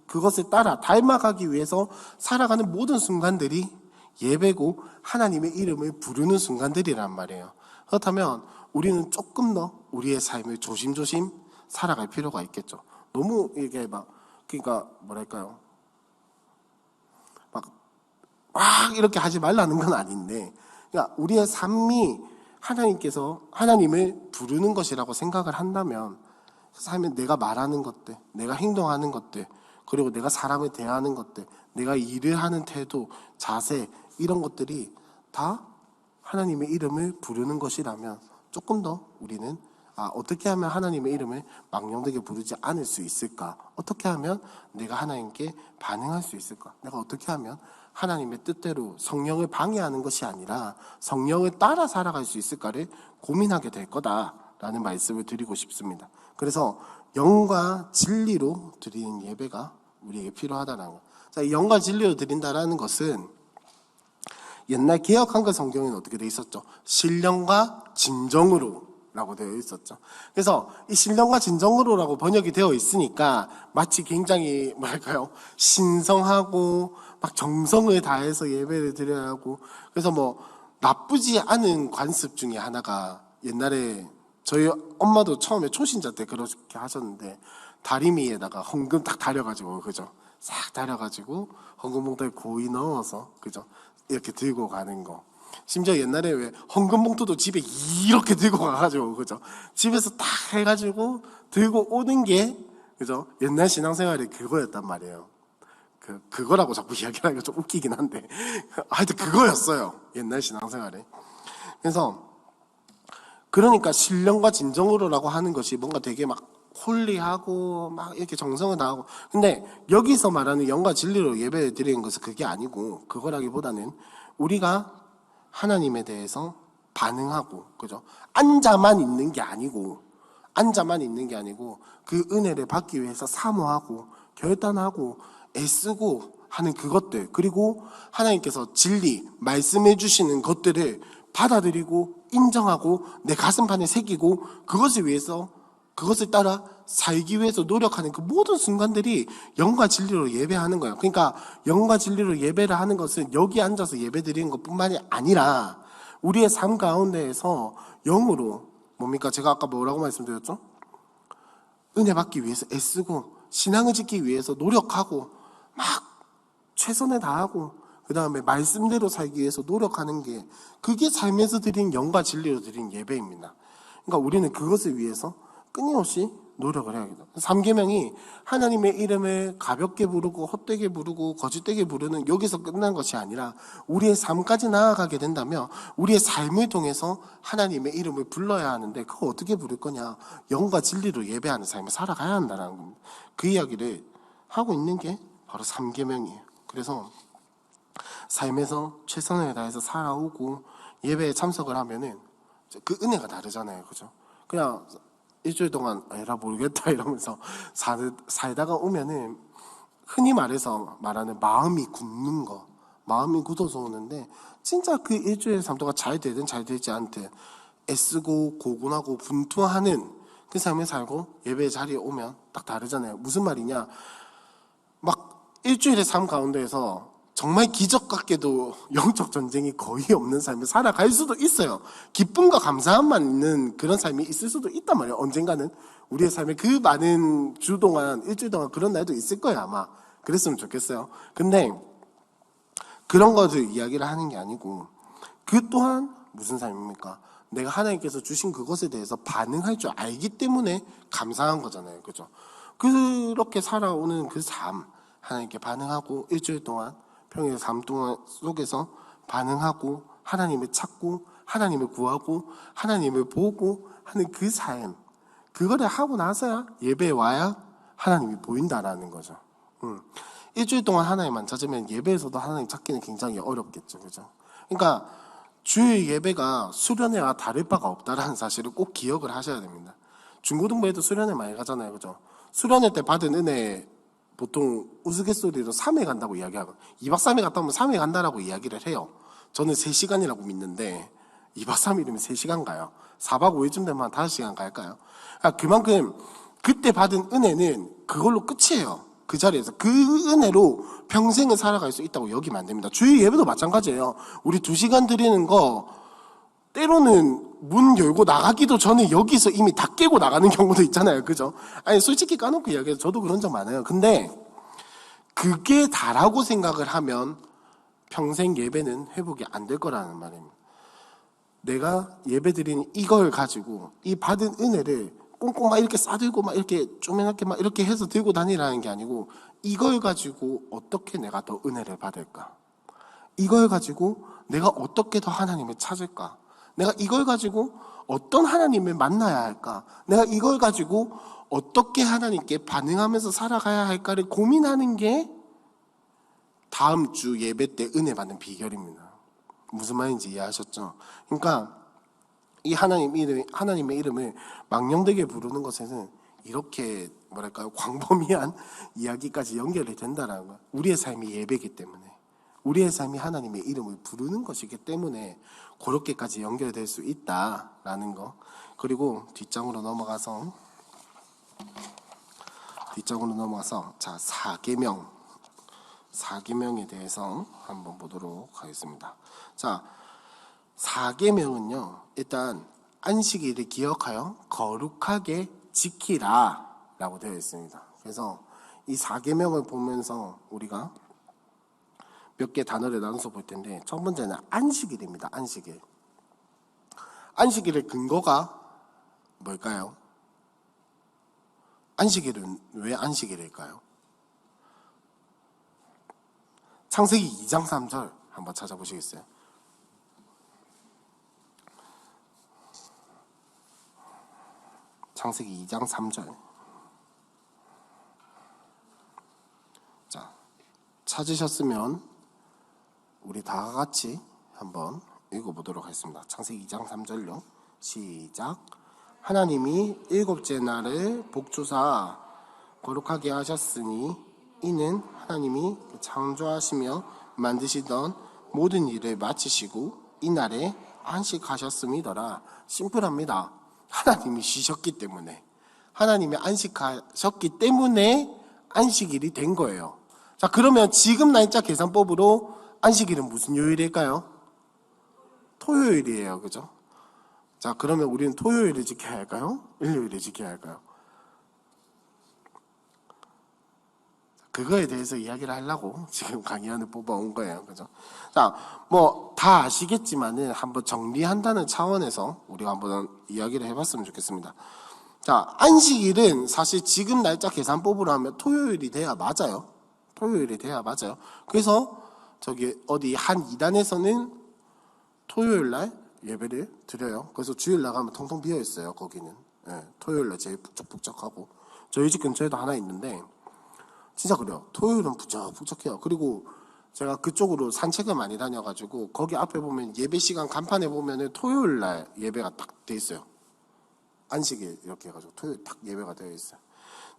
그것을 따라 닮아가기 위해서 살아가는 모든 순간들이 예배고 하나님의 이름을 부르는 순간들이란 말이에요. 그렇다면 우리는 조금 더 우리의 삶을 조심조심 살아갈 필요가 있겠죠. 너무 이게 그러니까 뭐랄까요? 막 이렇게 하지 말라는 건 아닌데, 그러니까 우리의 삶이 하나님께서 하나님을 부르는 것이라고 생각을 한다면, 삶에 내가 말하는 것들, 내가 행동하는 것들, 그리고 내가 사람을 대하는 것들, 내가 일을 하는 태도, 자세, 이런 것들이 다 하나님의 이름을 부르는 것이라면 조금 더 우리는 어떻게 하면 하나님의 이름을 망령되게 부르지 않을 수 있을까? 어떻게 하면 내가 하나님께 반응할 수 있을까? 내가 어떻게 하면 하나님의 뜻대로 성령을 방해하는 것이 아니라 성령을 따라 살아갈 수 있을까를 고민하게 될 거다라는 말씀을 드리고 싶습니다. 그래서 영과 진리로 드리는 예배가 우리에게 필요하다는 거. 자, 영과 진리로 드린다라는 것은 옛날 개역 한글 성경에는 어떻게 되어 있었죠? 신령과 진정으로 라고 되어 있었죠. 그래서 이 신령과 진정으로라고 번역이 되어 있으니까 마치 굉장히 뭐랄까요, 신성하고 막 정성을 다해서 예배를 드려야 하고, 그래서 나쁘지 않은 관습 중에 하나가, 옛날에 저희 엄마도 처음에 초신자 때 그렇게 하셨는데 다리미에다가 헌금 딱 다려가지고, 그죠? 싹 다려가지고 헌금봉투에 고이 넣어서, 그죠? 이렇게 들고 가는 거. 심지어 옛날에 왜 헌금 봉투도 집에 이렇게 들고 가가지고, 그죠? 집에서 딱 해가지고 들고 오는 게, 그죠? 옛날 신앙생활이 그거였단 말이에요. 그거라고 자꾸 이야기하기가 좀 웃기긴 한데, 하여튼 그거였어요. 옛날 신앙생활에. 그래서, 그러니까 신령과 진정으로라고 하는 것이 뭔가 되게 막 홀리하고 막 이렇게 정성을 다하고. 근데 여기서 말하는 영과 진리로 예배 드리는 것은 그게 아니고, 그거라기보다는 우리가 하나님에 대해서 반응하고, 그죠? 앉아만 있는 게 아니고, 그 은혜를 받기 위해서 사모하고 결단하고 애쓰고 하는 그것들, 그리고 하나님께서 진리 말씀해 주시는 것들을 받아들이고 인정하고 내 가슴판에 새기고 그것을 따라 살기 위해서 노력하는 그 모든 순간들이 영과 진리로 예배하는 거예요. 그러니까 영과 진리로 예배를 하는 것은 여기 앉아서 예배 드리는 것뿐만이 아니라 우리의 삶 가운데에서 영으로, 뭡니까? 제가 아까 뭐라고 말씀드렸죠? 은혜 받기 위해서 애쓰고 신앙을 지키기 위해서 노력하고 막 최선을 다하고 그 다음에 말씀대로 살기 위해서 노력하는 게, 그게 삶에서 드린 영과 진리로 드린 예배입니다. 그러니까 우리는 그것을 위해서 끊임없이 노력을 해야겠다. 3계명이 하나님의 이름을 가볍게 부르고 헛되게 부르고 거짓되게 부르는 여기서 끝난 것이 아니라 우리의 삶까지 나아가게 된다면 우리의 삶을 통해서 하나님의 이름을 불러야 하는데, 그거 어떻게 부를 거냐? 영과 진리로 예배하는 삶을 살아가야 한다는 겁니다. 그 이야기를 하고 있는 게 바로 3계명이에요. 그래서 삶에서 최선을 다해서 살아오고 예배에 참석을 하면은 그 은혜가 다르잖아요. 그죠? 그냥 일주일 동안 에라 모르겠다 이러면서 살다가 오면은 흔히 말해서 말하는 마음이 굳는 거, 마음이 굳어서 오는데, 진짜 그 일주일 삶 동안 잘 되든 잘 되지 않든 애쓰고 고군하고 분투하는 그 삶을 살고 예배 자리에 오면 딱 다르잖아요. 무슨 말이냐? 막 일주일의 삶 가운데에서 정말 기적 같게도 영적 전쟁이 거의 없는 삶을 살아갈 수도 있어요. 기쁨과 감사함만 있는 그런 삶이 있을 수도 있단 말이에요. 언젠가는 우리의 삶에 그 많은 주 동안, 일주일 동안 그런 날도 있을 거예요. 아마 그랬으면 좋겠어요. 근데 그런 것을 이야기를 하는 게 아니고, 그 또한 무슨 삶입니까? 내가 하나님께서 주신 그것에 대해서 반응할 줄 알기 때문에 감사한 거잖아요. 그죠? 그렇게 살아오는 그 삶, 하나님께 반응하고 일주일 동안 평일의 삶 동안 속에서 반응하고 하나님을 찾고 하나님을 구하고 하나님을 보고 하는 그 삶, 그거를 하고 나서야 예배에 와야 하나님이 보인다라는 거죠. 일주일 동안 하나님 안 찾으면 예배에서도 하나님 찾기는 굉장히 어렵겠죠. 그죠? 그러니까 주일 예배가 수련회와 다를 바가 없다라는 사실을 꼭 기억을 하셔야 됩니다. 중고등부에도 수련회 많이 가잖아요. 그죠? 수련회 때 받은 은혜 보통 우스갯소리로 3회 간다고 이야기하고, 2박 3일 갔다 오면 3회 간다라고 이야기를 해요. 저는 3시간이라고 믿는데 2박 3일이면 3시간 가요. 4박 5일쯤 되면 한 5시간 갈까요? 그만큼 그때 받은 은혜는 그걸로 끝이에요. 그 자리에서 그 은혜로 평생을 살아갈 수 있다고 여기면 안 됩니다. 주일 예배도 마찬가지예요. 우리 2시간 드리는 거 때로는 문 열고 나가기도 전에 여기서 이미 다 깨고 나가는 경우도 있잖아요. 그죠? 아니, 솔직히 까놓고 이야기해서 저도 그런 적 많아요. 근데 그게 다라고 생각을 하면 평생 예배는 회복이 안 될 거라는 말입니다. 내가 예배 드리는 이걸 가지고 이 받은 은혜를 꽁꽁 막 이렇게 싸들고 막 이렇게 쪼매맣게 막 이렇게 해서 들고 다니라는 게 아니고, 이걸 가지고 어떻게 내가 더 은혜를 받을까? 이걸 가지고 내가 어떻게 더 하나님을 찾을까? 내가 이걸 가지고 어떤 하나님을 만나야 할까? 내가 이걸 가지고 어떻게 하나님께 반응하면서 살아가야 할까를 고민하는 게 다음 주 예배 때 은혜 받는 비결입니다. 무슨 말인지 이해하셨죠? 그러니까 이 하나님의 이름을 망령되게 부르는 것에는 이렇게 뭐랄까요, 광범위한 이야기까지 연결이 된다는 거예요. 우리의 삶이 예배이기 때문에, 우리의 삶이 하나님의 이름을 부르는 것이기 때문에 그렇게까지 연결될 수 있다라는 거. 그리고 뒷장으로 넘어가서 자, 4계명에 대해서 한번 보도록 하겠습니다. 자, 4계명은요, 일단 안식일을 기억하여 거룩하게 지키라 라고 되어 있습니다. 그래서 이 4계명을 보면서 우리가 몇 개 단어를 나눠서 볼 텐데, 첫 번째는 안식일입니다. 안식일. 안식일의 근거가 뭘까요? 안식일은 왜 안식일일까요? 창세기 2장 3절 한번 찾아보시겠어요? 창세기 2장 3절. 찾으셨으면 우리 다 같이 한번 읽어보도록 하겠습니다. 창세기 2장 3절요. 시작. 하나님이 일곱째 날을 복주사 거룩하게 하셨으니 이는 하나님이 창조하시며 만드시던 모든 일을 마치시고 이날에 안식하셨음이더라. 심플합니다. 하나님이 쉬셨기 때문에, 하나님이 안식하셨기 때문에 안식일이 된 거예요. 자, 그러면 지금 날짜 계산법으로 안식일은 무슨 요일일까요? 토요일이에요. 그죠? 자, 그러면 우리는 토요일을 지켜야 할까요? 일요일을 지켜야 할까요? 그거에 대해서 이야기를 하려고 지금 강의안을 뽑아온 거예요. 그죠? 자, 뭐 다 아시겠지만은 한번 정리한다는 차원에서 우리가 한번 이야기를 해봤으면 좋겠습니다. 자, 안식일은 사실 지금 날짜 계산법으로 하면 토요일이 돼야 맞아요. 토요일이 돼야 맞아요. 그래서 저기 어디 한 이단에서는 토요일 날 예배를 드려요. 그래서 주일 나가면 통통 비어 있어요. 거기는. 예, 토요일 날 제일 북적북적하고. 저희 집 근처에도 하나 있는데 진짜 그래요. 토요일은 북적북적해요. 그리고 제가 그쪽으로 산책을 많이 다녀가지고 거기 앞에 보면 예배 시간 간판에 보면은 토요일 날 예배가 딱 돼 있어요. 안식일 이렇게 해가지고 토요일 딱 예배가 되어 있어요.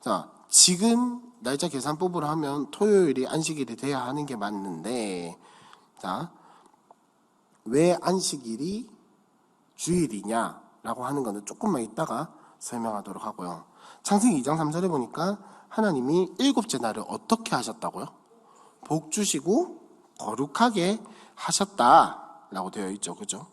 자, 지금 날짜 계산법으로 하면 토요일이 안식일이 돼야 하는 게 맞는데, 자, 왜 안식일이 주일이냐라고 하는 거는 조금만 이따가 설명하도록 하고요. 창세기 2장 3절에 보니까 하나님이 일곱째 날을 어떻게 하셨다고요? 복 주시고 거룩하게 하셨다라고 되어 있죠. 그죠?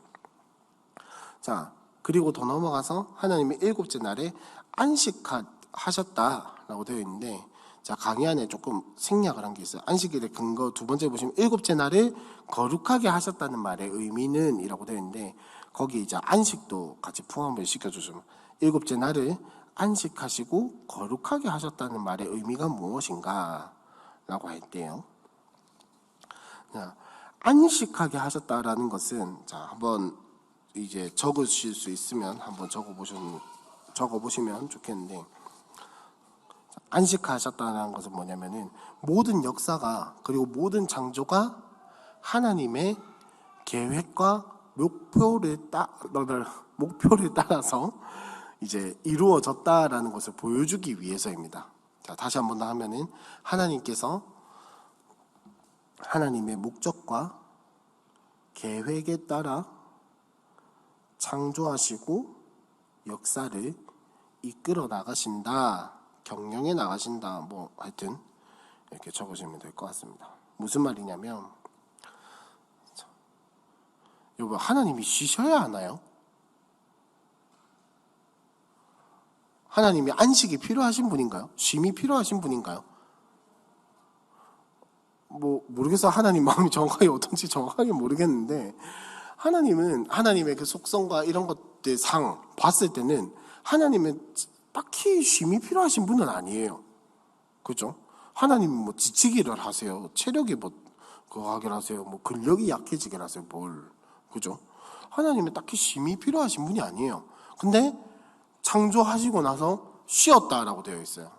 자, 그리고 더 넘어가서 하나님이 일곱째 날에 안식하셨다라고 되어 있는데, 자, 강의 안에 조금 생략을 한 게 있어요. 안식일의 근거 두 번째 보시면 일곱째 날을 거룩하게 하셨다는 말의 의미는 이라고 되어 있는데, 거기 이제 안식도 같이 포함을 시켜주시면 일곱째 날을 안식하시고 거룩하게 하셨다는 말의 의미가 무엇인가 라고 할 때요. 자, 안식하게 하셨다라는 것은, 자, 한번 이제 적으실 수 있으면 한번 적어보시면 좋겠는데, 안식하셨다는 것은 뭐냐면은 모든 역사가 그리고 모든 창조가 하나님의 계획과 목표를 따라서 이제 이루어졌다라는 것을 보여주기 위해서입니다. 자, 다시 한번 더 하면은 하나님께서 하나님의 목적과 계획에 따라 창조하시고 역사를 이끌어 나가신다, 경영해 나가신다, 뭐 하여튼 이렇게 적으시면 될 것 같습니다. 무슨 말이냐면, 여러분, 하나님이 쉬셔야 하나요? 하나님이 안식이 필요하신 분인가요? 쉼이 필요하신 분인가요? 뭐 모르겠어요. 하나님 마음이 정확하게 어떤지 정확하게 모르겠는데, 하나님은 하나님의 그 속성과 이런 것들 상 봤을 때는 하나님은 딱히 쉼이 필요하신 분은 아니에요. 그죠? 하나님은 뭐 지치기를 하세요. 체력이 뭐 그거 하기를 하세요. 뭐 근력이 약해지게 하세요. 뭘. 그죠? 하나님은 딱히 쉼이 필요하신 분이 아니에요. 근데 창조하시고 나서 쉬었다라고 되어 있어요.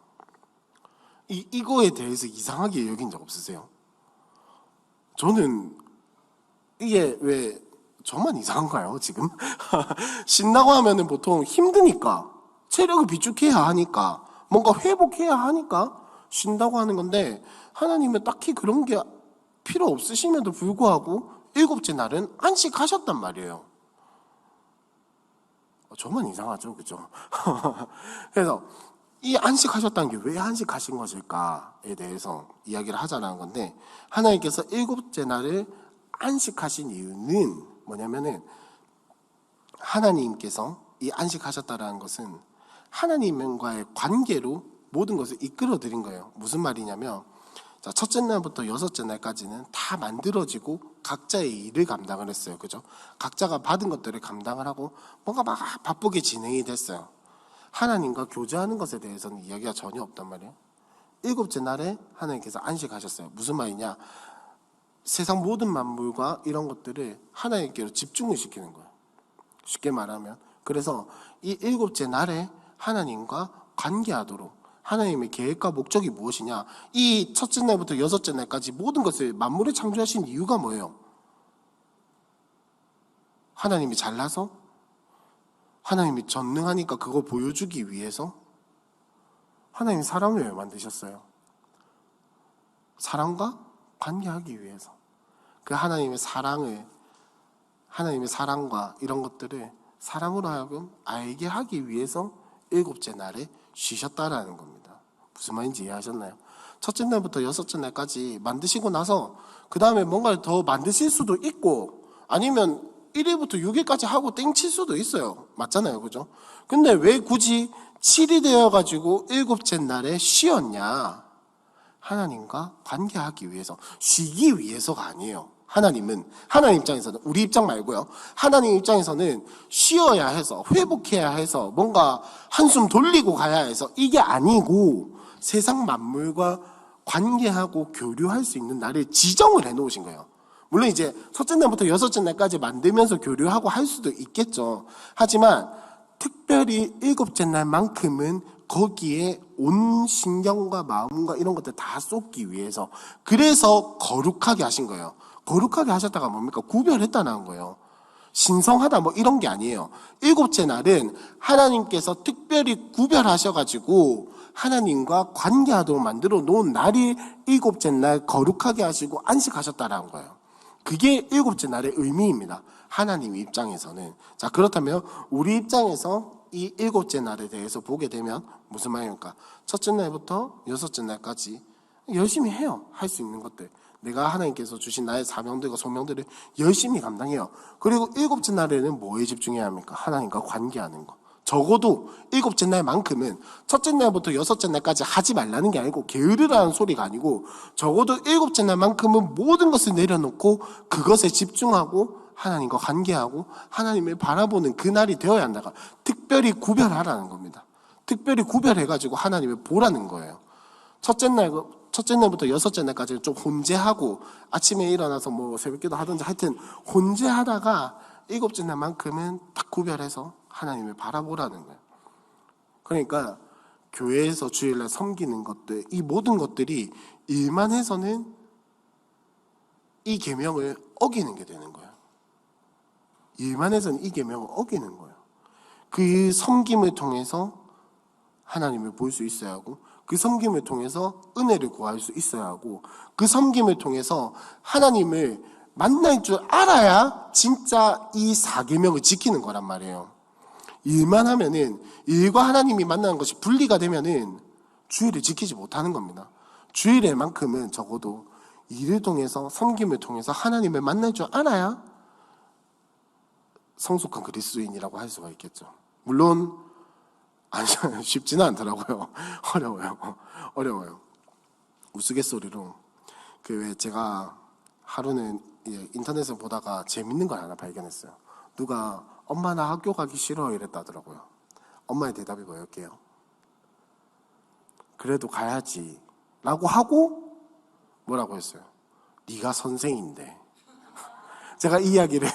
이거에 대해서 이상하게 여긴 적 없으세요? 저는 이게 왜 저만 이상한가요, 지금? 쉰다고 하면은 보통 힘드니까, 체력을 비축해야 하니까, 뭔가 회복해야 하니까 쉰다고 하는 건데, 하나님은 딱히 그런 게 필요 없으심에도 불구하고 일곱째 날은 안식하셨단 말이에요. 저만 이상하죠, 그죠? 그래서 이 안식하셨다는 게 왜 안식하신 것일까에 대해서 이야기를 하자라는 건데, 하나님께서 일곱째 날을 안식하신 이유는 뭐냐면은, 하나님께서 이 안식하셨다라는 것은 하나님과의 관계로 모든 것을 이끌어 드린 거예요. 무슨 말이냐면, 자, 첫째 날부터 여섯째 날까지는 다 만들어지고 각자의 일을 감당을 했어요. 그죠? 각자가 받은 것들을 감당을 하고 뭔가 막 바쁘게 진행이 됐어요. 하나님과 교제하는 것에 대해서는 이야기가 전혀 없단 말이에요. 일곱째 날에 하나님께서 안식하셨어요. 무슨 말이냐? 세상 모든 만물과 이런 것들을 하나님께로 집중을 시키는 거예요. 쉽게 말하면. 그래서 이 일곱째 날에 하나님과 관계하도록, 하나님의 계획과 목적이 무엇이냐? 이 첫째 날부터 여섯째 날까지 모든 것을 만물을 창조하신 이유가 뭐예요? 하나님이 잘나서? 하나님이 전능하니까 그거 보여주기 위해서? 하나님이 사람을 왜 만드셨어요? 사람과 관계하기 위해서. 그 하나님의 사랑과 이런 것들을 사람으로 하여금 알게 하기 위해서 일곱째 날에 쉬셨다라는 겁니다. 무슨 말인지 이해하셨나요? 첫째 날부터 여섯째 날까지 만드시고 나서 그 다음에 뭔가를 더 만드실 수도 있고 아니면 1일부터 6일까지 하고 땡칠 수도 있어요. 맞잖아요. 그죠? 근데 왜 굳이 7이 되어가지고 일곱째 날에 쉬었냐? 하나님과 관계하기 위해서, 쉬기 위해서가 아니에요. 하나님 입장에서는, 우리 입장 말고요. 하나님 입장에서는 쉬어야 해서, 회복해야 해서, 뭔가 한숨 돌리고 가야 해서, 이게 아니고 세상 만물과 관계하고 교류할 수 있는 날을 지정을 해놓으신 거예요. 물론 이제 첫째 날부터 여섯째 날까지 만들면서 교류하고 할 수도 있겠죠. 하지만 특별히 일곱째 날만큼은 거기에 온 신경과 마음과 이런 것들 다 쏟기 위해서, 그래서 거룩하게 하신 거예요. 거룩하게 하셨다가 뭡니까? 구별했다는 거예요. 신성하다 뭐 이런 게 아니에요. 일곱째 날은 하나님께서 특별히 구별하셔가지고 하나님과 관계하도록 만들어 놓은 날이 일곱째 날 거룩하게 하시고 안식하셨다는 거예요. 그게 일곱째 날의 의미입니다. 하나님 입장에서는. 자, 그렇다면 우리 입장에서 이 일곱째 날에 대해서 보게 되면 무슨 말입니까? 첫째 날부터 여섯째 날까지 열심히 해요. 할 수 있는 것들. 내가 하나님께서 주신 나의 사명들과 소명들을 열심히 감당해요. 그리고 일곱째 날에는 뭐에 집중해야 합니까? 하나님과 관계하는 거. 적어도 일곱째 날만큼은 첫째 날부터 여섯째 날까지 하지 말라는 게 아니고 게으르라는 소리가 아니고 적어도 일곱째 날만큼은 모든 것을 내려놓고 그것에 집중하고 하나님과 관계하고 하나님을 바라보는 그날이 되어야 한다가 특별히 구별하라는 겁니다. 특별히 구별해가지고 하나님을 보라는 거예요. 첫째 날부터 여섯째 날까지는 좀 혼재하고 아침에 일어나서 뭐 새벽기도 하든지 하여튼 혼재하다가 일곱째 날만큼은 딱 구별해서 하나님을 바라보라는 거예요. 그러니까 교회에서 주일날 섬기는 것들, 이 모든 것들이 일만 해서는 이 계명을 어기는 게 되는 거예요. 일만 해서는 이 계명을 어기는 거예요. 그 섬김을 통해서 하나님을 볼 수 있어야 하고, 그 섬김을 통해서 은혜를 구할 수 있어야 하고, 그 섬김을 통해서 하나님을 만날 줄 알아야 진짜 이 4계명을 지키는 거란 말이에요. 일만 하면은, 일과 하나님이 만나는 것이 분리가 되면은 주일을 지키지 못하는 겁니다. 주일에만큼은 적어도 일을 통해서, 섬김을 통해서 하나님을 만날 줄 알아야 성숙한 그리스도인이라고 할 수가 있겠죠. 물론 아니, 쉽지는 않더라고요. 어려워요. 우스갯소리로 왜 제가 하루는 인터넷을 보다가 재밌는 걸 하나 발견했어요. 누가 엄마 나 학교 가기 싫어 이랬다더라고요. 엄마의 대답이 뭐였게요? 그래도 가야지 라고 하고 뭐라고 했어요? 네가 선생인데. 제가 이 이야기를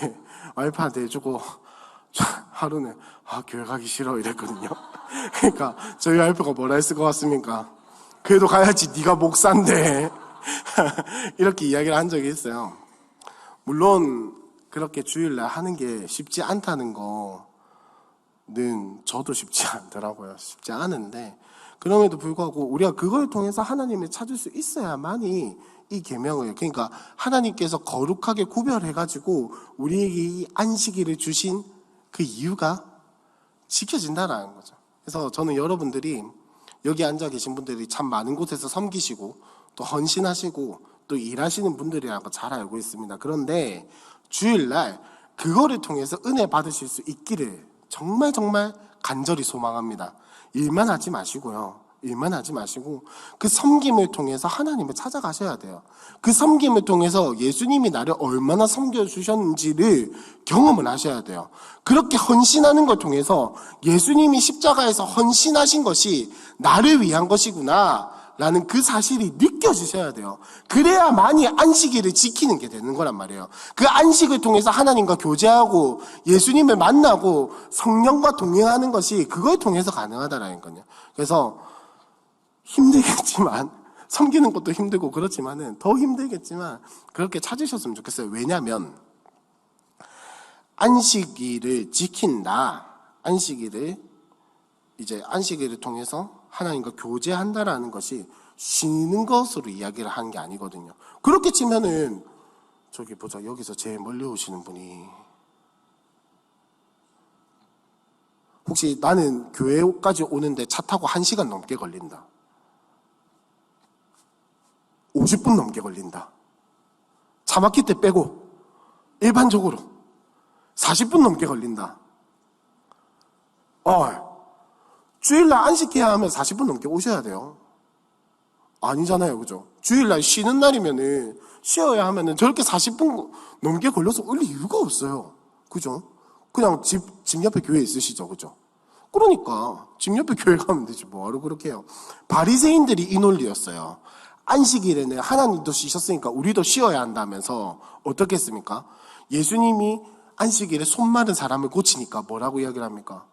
와이프한테 해주고 하루는 교회 가기 싫어 이랬거든요. 그러니까 저희 와이프가 뭐라 했을 것 같습니까? 그래도 가야지 네가 목사인데. 이렇게 이야기를 한 적이 있어요. 물론 그렇게 주일날 하는 게 쉽지 않다는 거는 저도 쉽지 않더라고요. 쉽지 않은데 그럼에도 불구하고 우리가 그걸 통해서 하나님을 찾을 수 있어야만이 이 계명을, 그러니까 하나님께서 거룩하게 구별해가지고 우리에게 이 안식일을 주신 그 이유가 지켜진다는 거죠. 그래서 저는 여러분들이 여기 앉아 계신 분들이 참 많은 곳에서 섬기시고 또 헌신하시고 또 일하시는 분들이라는 거 잘 알고 있습니다. 그런데 주일날 그거를 통해서 은혜 받으실 수 있기를 정말 간절히 소망합니다. 일만 하지 마시고요. 일만 하지 마시고 그 섬김을 통해서 하나님을 찾아가셔야 돼요. 그 섬김을 통해서 예수님이 나를 얼마나 섬겨주셨는지를 경험을 하셔야 돼요. 그렇게 헌신하는 걸 통해서 예수님이 십자가에서 헌신하신 것이 나를 위한 것이구나 라는 그 사실이 느껴지셔야 돼요. 그래야만이 안식일을 지키는 게 되는 거란 말이에요. 그 안식을 통해서 하나님과 교제하고 예수님을 만나고 성령과 동행하는 것이 그걸 통해서 가능하다라는 거예요. 그래서 힘들겠지만 섬기는 것도 힘들고 그렇지만은 더 힘들겠지만 그렇게 찾으셨으면 좋겠어요. 왜냐하면 안식일을 지킨다. 안식일을 통해서 하나님과 교제한다라는 것이 쉬는 것으로 이야기를 하는 게 아니거든요. 그렇게 치면은 저기 보자, 여기서 제일 멀리 오시는 분이 혹시 나는 교회까지 오는데 차 타고 1시간 넘게 걸린다. 50분 넘게 걸린다. 차 막힐 때 빼고 일반적으로 40분 넘게 걸린다. 주일날 안식해야 하면 40분 넘게 오셔야 돼요. 아니잖아요, 그죠? 주일날 쉬는 날이면은 쉬어야 하면은 저렇게 40분 넘게 걸려서 올 이유가 없어요. 그죠? 그냥 집 옆에 교회 있으시죠, 그죠? 그러니까 집 옆에 교회 가면 되지 뭐하러 그렇게 해요. 바리새인들이 이 논리였어요. 안식일에는 하나님도 쉬셨으니까 우리도 쉬어야 한다면서 어떻게 했습니까? 예수님이 안식일에 손 마른 사람을 고치니까 뭐라고 이야기를 합니까?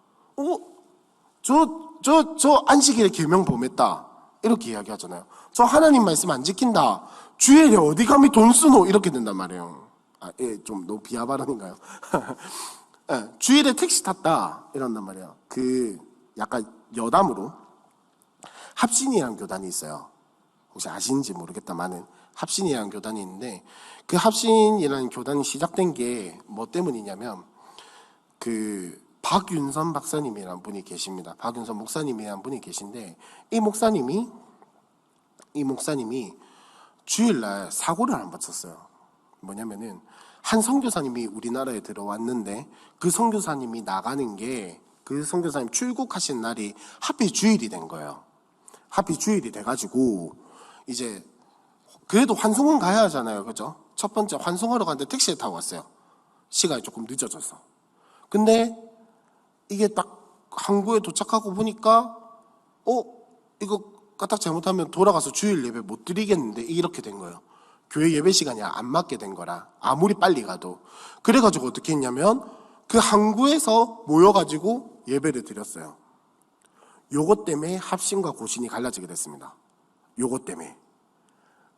저 안식일에 계명 범했다. 이렇게 이야기하잖아요. 저 하나님 말씀 안 지킨다. 주일에 어디 감히 돈 쓰노? 이렇게 된단 말이에요. 좀 너무 비하 발언인가요? 주일에 택시 탔다. 이런단 말이에요. 약간 여담으로 합신이라는 교단이 있어요. 혹시 아시는지 모르겠다마는 합신이라는 교단이 있는데 그 합신이라는 교단이 시작된 게 뭐 때문이냐면 박윤선 박사님이라는 분이 계십니다. 박윤선 목사님이라는 분이 계신데 이 목사님이 주일날 사고를 한번 쳤어요. 뭐냐면은 한 선교사님이 우리나라에 들어왔는데 그 선교사님이 그 선교사님 출국하신 날이 하필 주일이 된 거예요. 하필 주일이 돼가지고 이제 그래도 환송은 가야 하잖아요, 그죠? 첫 번째 환송하러 갔는데 택시에 타고 왔어요. 시간이 조금 늦어져서. 근데 이게 딱 항구에 도착하고 보니까 이거 까딱 잘못하면 돌아가서 주일 예배 못 드리겠는데 이렇게 된 거예요. 교회 예배 시간이 안 맞게 된 거라 아무리 빨리 가도. 그래가지고 어떻게 했냐면 그 항구에서 모여가지고 예배를 드렸어요. 요것 때문에 합신과 고신이 갈라지게 됐습니다. 요것 때문에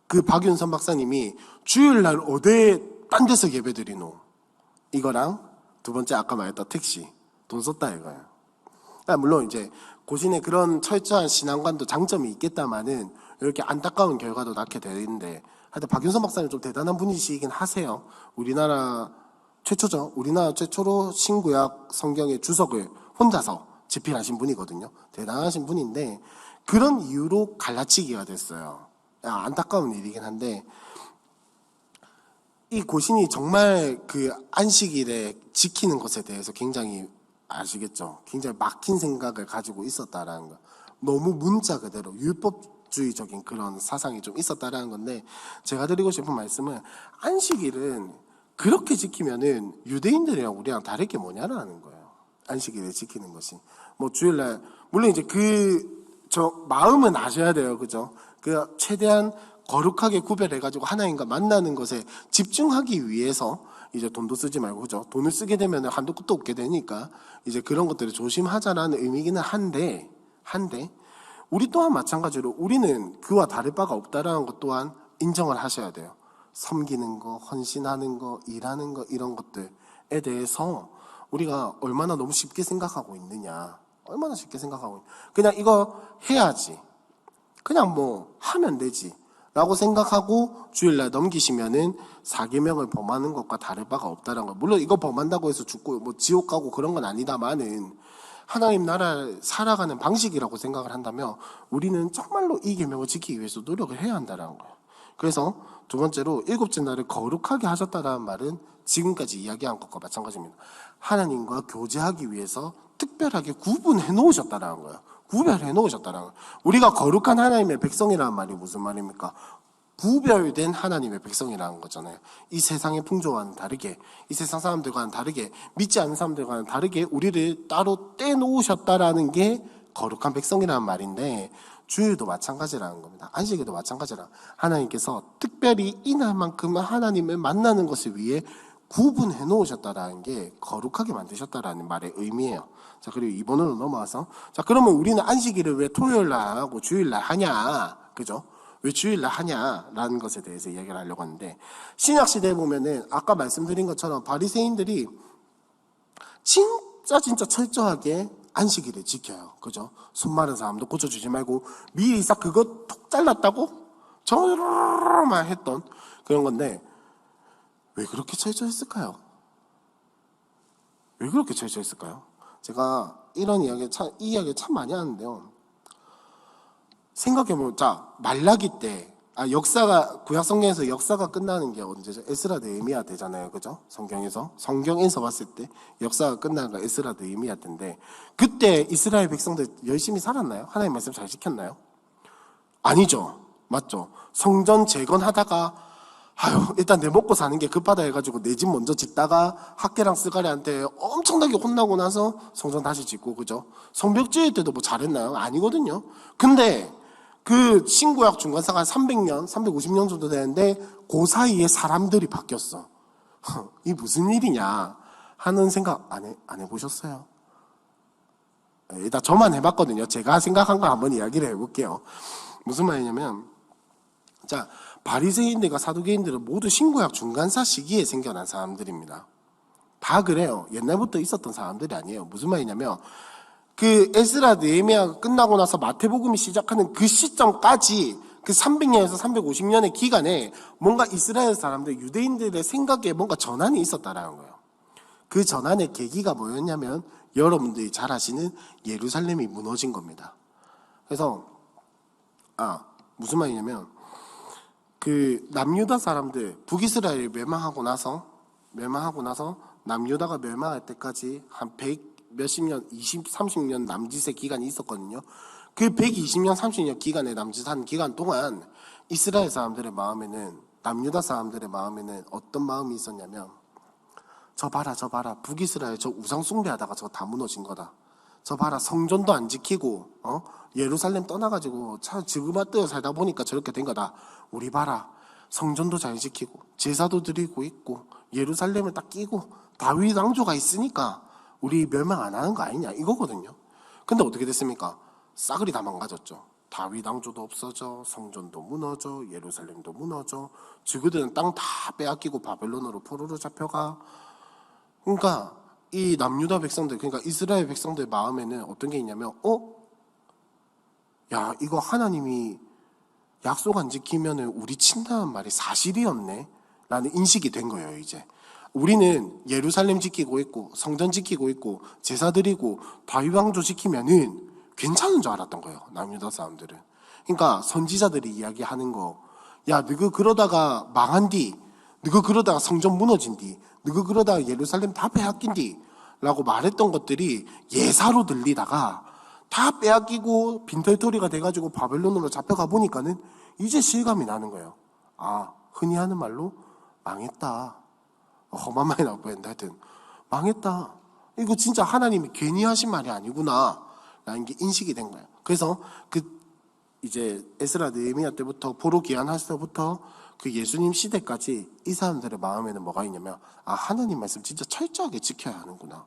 그 박윤선 박사님이 주일날 어디에 딴 데서 예배 드리노 이거랑 두 번째 아까 말했던 택시 돈 썼다 이거예요. 그러니까 물론 이제 고신의 그런 철저한 신앙관도 장점이 있겠다마는 이렇게 안타까운 결과도 낳게 되는데 하여튼 박윤선 박사님 좀 대단한 분이시긴 하세요. 우리나라 최초죠. 우리나라 최초로 신구약 성경의 주석을 혼자서 집필하신 분이거든요. 대단하신 분인데 그런 이유로 갈라치기가 됐어요. 안타까운 일이긴 한데 이 고신이 정말 그 안식일에 지키는 것에 대해서 굉장히 아시겠죠? 굉장히 막힌 생각을 가지고 있었다라는 거. 너무 문자 그대로 율법주의적인 그런 사상이 좀 있었다라는 건데 제가 드리고 싶은 말씀은 안식일은 그렇게 지키면은 유대인들이랑 우리랑 다를 게 뭐냐라는 거예요. 안식일을 지키는 것이. 뭐 주일날 물론 이제 마음은 아셔야 돼요, 그죠? 최대한 거룩하게 구별해가지고 하나님과 만나는 것에 집중하기 위해서 이제 돈도 쓰지 말고, 그죠? 돈을 쓰게 되면 한도 끝도 없게 되니까 이제 그런 것들을 조심하자라는 의미기는 한데, 우리 또한 마찬가지로 우리는 그와 다를 바가 없다라는 것 또한 인정을 하셔야 돼요. 섬기는 거, 헌신하는 거, 일하는 거, 이런 것들에 대해서 우리가 얼마나 너무 쉽게 생각하고 있느냐. 얼마나 쉽게 생각하고 있느냐. 그냥 이거 해야지. 그냥 뭐 하면 되지. 라고 생각하고 주일날 넘기시면은 사계명을 범하는 것과 다를 바가 없다는 거. 물론 이거 범한다고 해서 죽고 뭐 지옥 가고 그런 건 아니다마는 하나님 나라를 살아가는 방식이라고 생각을 한다면 우리는 정말로 이 계명을 지키기 위해서 노력을 해야 한다는 거예요. 그래서 두 번째로 일곱째 날을 거룩하게 하셨다는 말은 지금까지 이야기한 것과 마찬가지입니다. 하나님과 교제하기 위해서 특별하게 구분해 놓으셨다는 거예요. 구별해 놓으셨다는 거예요. 우리가 거룩한 하나님의 백성이라는 말이 무슨 말입니까? 구별된 하나님의 백성이라는 거잖아요. 이 세상의 풍조와는 다르게, 이 세상 사람들과는 다르게, 믿지 않는 사람들과는 다르게 우리를 따로 떼놓으셨다라는 게 거룩한 백성이라는 말인데 주일도 마찬가지라는 겁니다. 안식일도 마찬가지라. 하나님께서 특별히 이날만큼은 하나님을 만나는 것을 위해 구분해 놓으셨다라는 게 거룩하게 만드셨다라는 말의 의미예요. 자, 그리고 2번으로 넘어와서, 자, 그러면 우리는 안식일을 왜 토요일 날 하고 주일 날 하냐, 그죠? 왜 주일 날 하냐라는 것에 대해서 이야기를 하려고 하는데, 신약 시대에 보면은 아까 말씀드린 것처럼 바리새인들이 진짜 철저하게 안식일을 지켜요. 그죠? 손 마른 사람도 고쳐주지 말고 미리 싹 그거 톡 잘랐다고 저만 했던 그런 건데, 왜 그렇게 철저했을까요? 왜 그렇게 철저했을까요? 제가 이 이야기 참 많이 하는데요. 생각해보면, 자, 말라기 때, 구약 성경에서 역사가 끝나는 게 언제죠? 에스라 느헤미야 때잖아요. 그죠? 성경에서 봤을 때 역사가 끝나는 거 에스라 느헤미야 때인데, 그때 이스라엘 백성들 열심히 살았나요? 하나님 말씀 잘 지켰나요? 아니죠. 맞죠? 성전 재건하다가 일단 내 먹고 사는 게 급하다 해가지고 내 집 먼저 짓다가 학계랑 스가랴한테 엄청나게 혼나고 나서 성전 다시 짓고, 그죠? 성벽 지을 때도 뭐 잘했나요? 아니거든요. 근데 그 신구약 중간사가 300년, 350년 정도 되는데 그 사이에 사람들이 바뀌었어. 이 무슨 일이냐 하는 생각 안 해보셨어요? 일단 저만 해봤거든요. 제가 생각한 거 한번 이야기를 해볼게요. 무슨 말이냐면, 자, 바리새인들과 사두개인들은 모두 신구약 중간사 시기에 생겨난 사람들입니다. 다 그래요. 옛날부터 있었던 사람들이 아니에요. 무슨 말이냐면, 그 에스라 느헤미야가 끝나고 나서 마태복음이 시작하는 그 시점까지, 그 300년에서 350년의 기간에 뭔가 이스라엘 사람들, 유대인들의 생각에 뭔가 전환이 있었다라는 거예요. 그 전환의 계기가 뭐였냐면, 여러분들이 잘 아시는 예루살렘이 무너진 겁니다. 그래서 무슨 말이냐면, 그 남유다 사람들, 북이스라엘이 멸망하고 나서 남유다가 멸망할 때까지 한 100 몇십 년, 20, 30년 남짓의 기간이 있었거든요. 그 120년, 30년 기간에 남짓한 기간 동안 이스라엘 사람들의 마음에는, 남유다 사람들의 마음에는 어떤 마음이 있었냐면, 저 봐라 북이스라엘 저 우상 숭배하다가 저거 다 무너진 거다. 저 봐라 성전도 안 지키고 예루살렘 떠나가지고 참 지그마뜨어 살다 보니까 저렇게 된 거다. 우리 봐라 성전도 잘 지키고 제사도 드리고 있고 예루살렘을 딱 끼고 다윗 왕조가 있으니까 우리 멸망 안 하는 거 아니냐 이거거든요. 근데 어떻게 됐습니까? 싸그리 다 망가졌죠. 다윗 왕조도 없어져, 성전도 무너져, 예루살렘도 무너져, 저그들은 땅 다 빼앗기고 바벨론으로 포로로 잡혀가. 그러니까 이 남유다 백성들, 그러니까 이스라엘 백성들 마음에는 어떤 게 있냐면, 야, 이거 하나님이 약속 안 지키면은 우리 친다는 말이 사실이었네? 라는 인식이 된 거예요, 이제. 우리는 예루살렘 지키고 있고, 성전 지키고 있고, 제사 드리고, 다윗 왕조 지키면은 괜찮은 줄 알았던 거예요, 남유다 사람들은. 그러니까 선지자들이 이야기하는 거, 야, 너그 그러다가 망한디, 너그 그러다가 성전 무너진디, 너그 그러다가 예루살렘 다 빼앗긴디 라고 말했던 것들이 예사로 들리다가 다 빼앗기고 빈털터리가 돼가지고 바벨론으로 잡혀가 보니까는 이제 실감이 나는 거예요. 흔히 하는 말로 망했다. 험한 말이 나올 뻔했는데 하여튼 망했다. 이거 진짜 하나님이 괜히 하신 말이 아니구나 라는 게 인식이 된 거예요. 그래서 이제 에스라 느헤미야 때부터 포로 귀환할 때부터 그 예수님 시대까지 이 사람들의 마음에는 뭐가 있냐면, 하나님 말씀 진짜 철저하게 지켜야 하는구나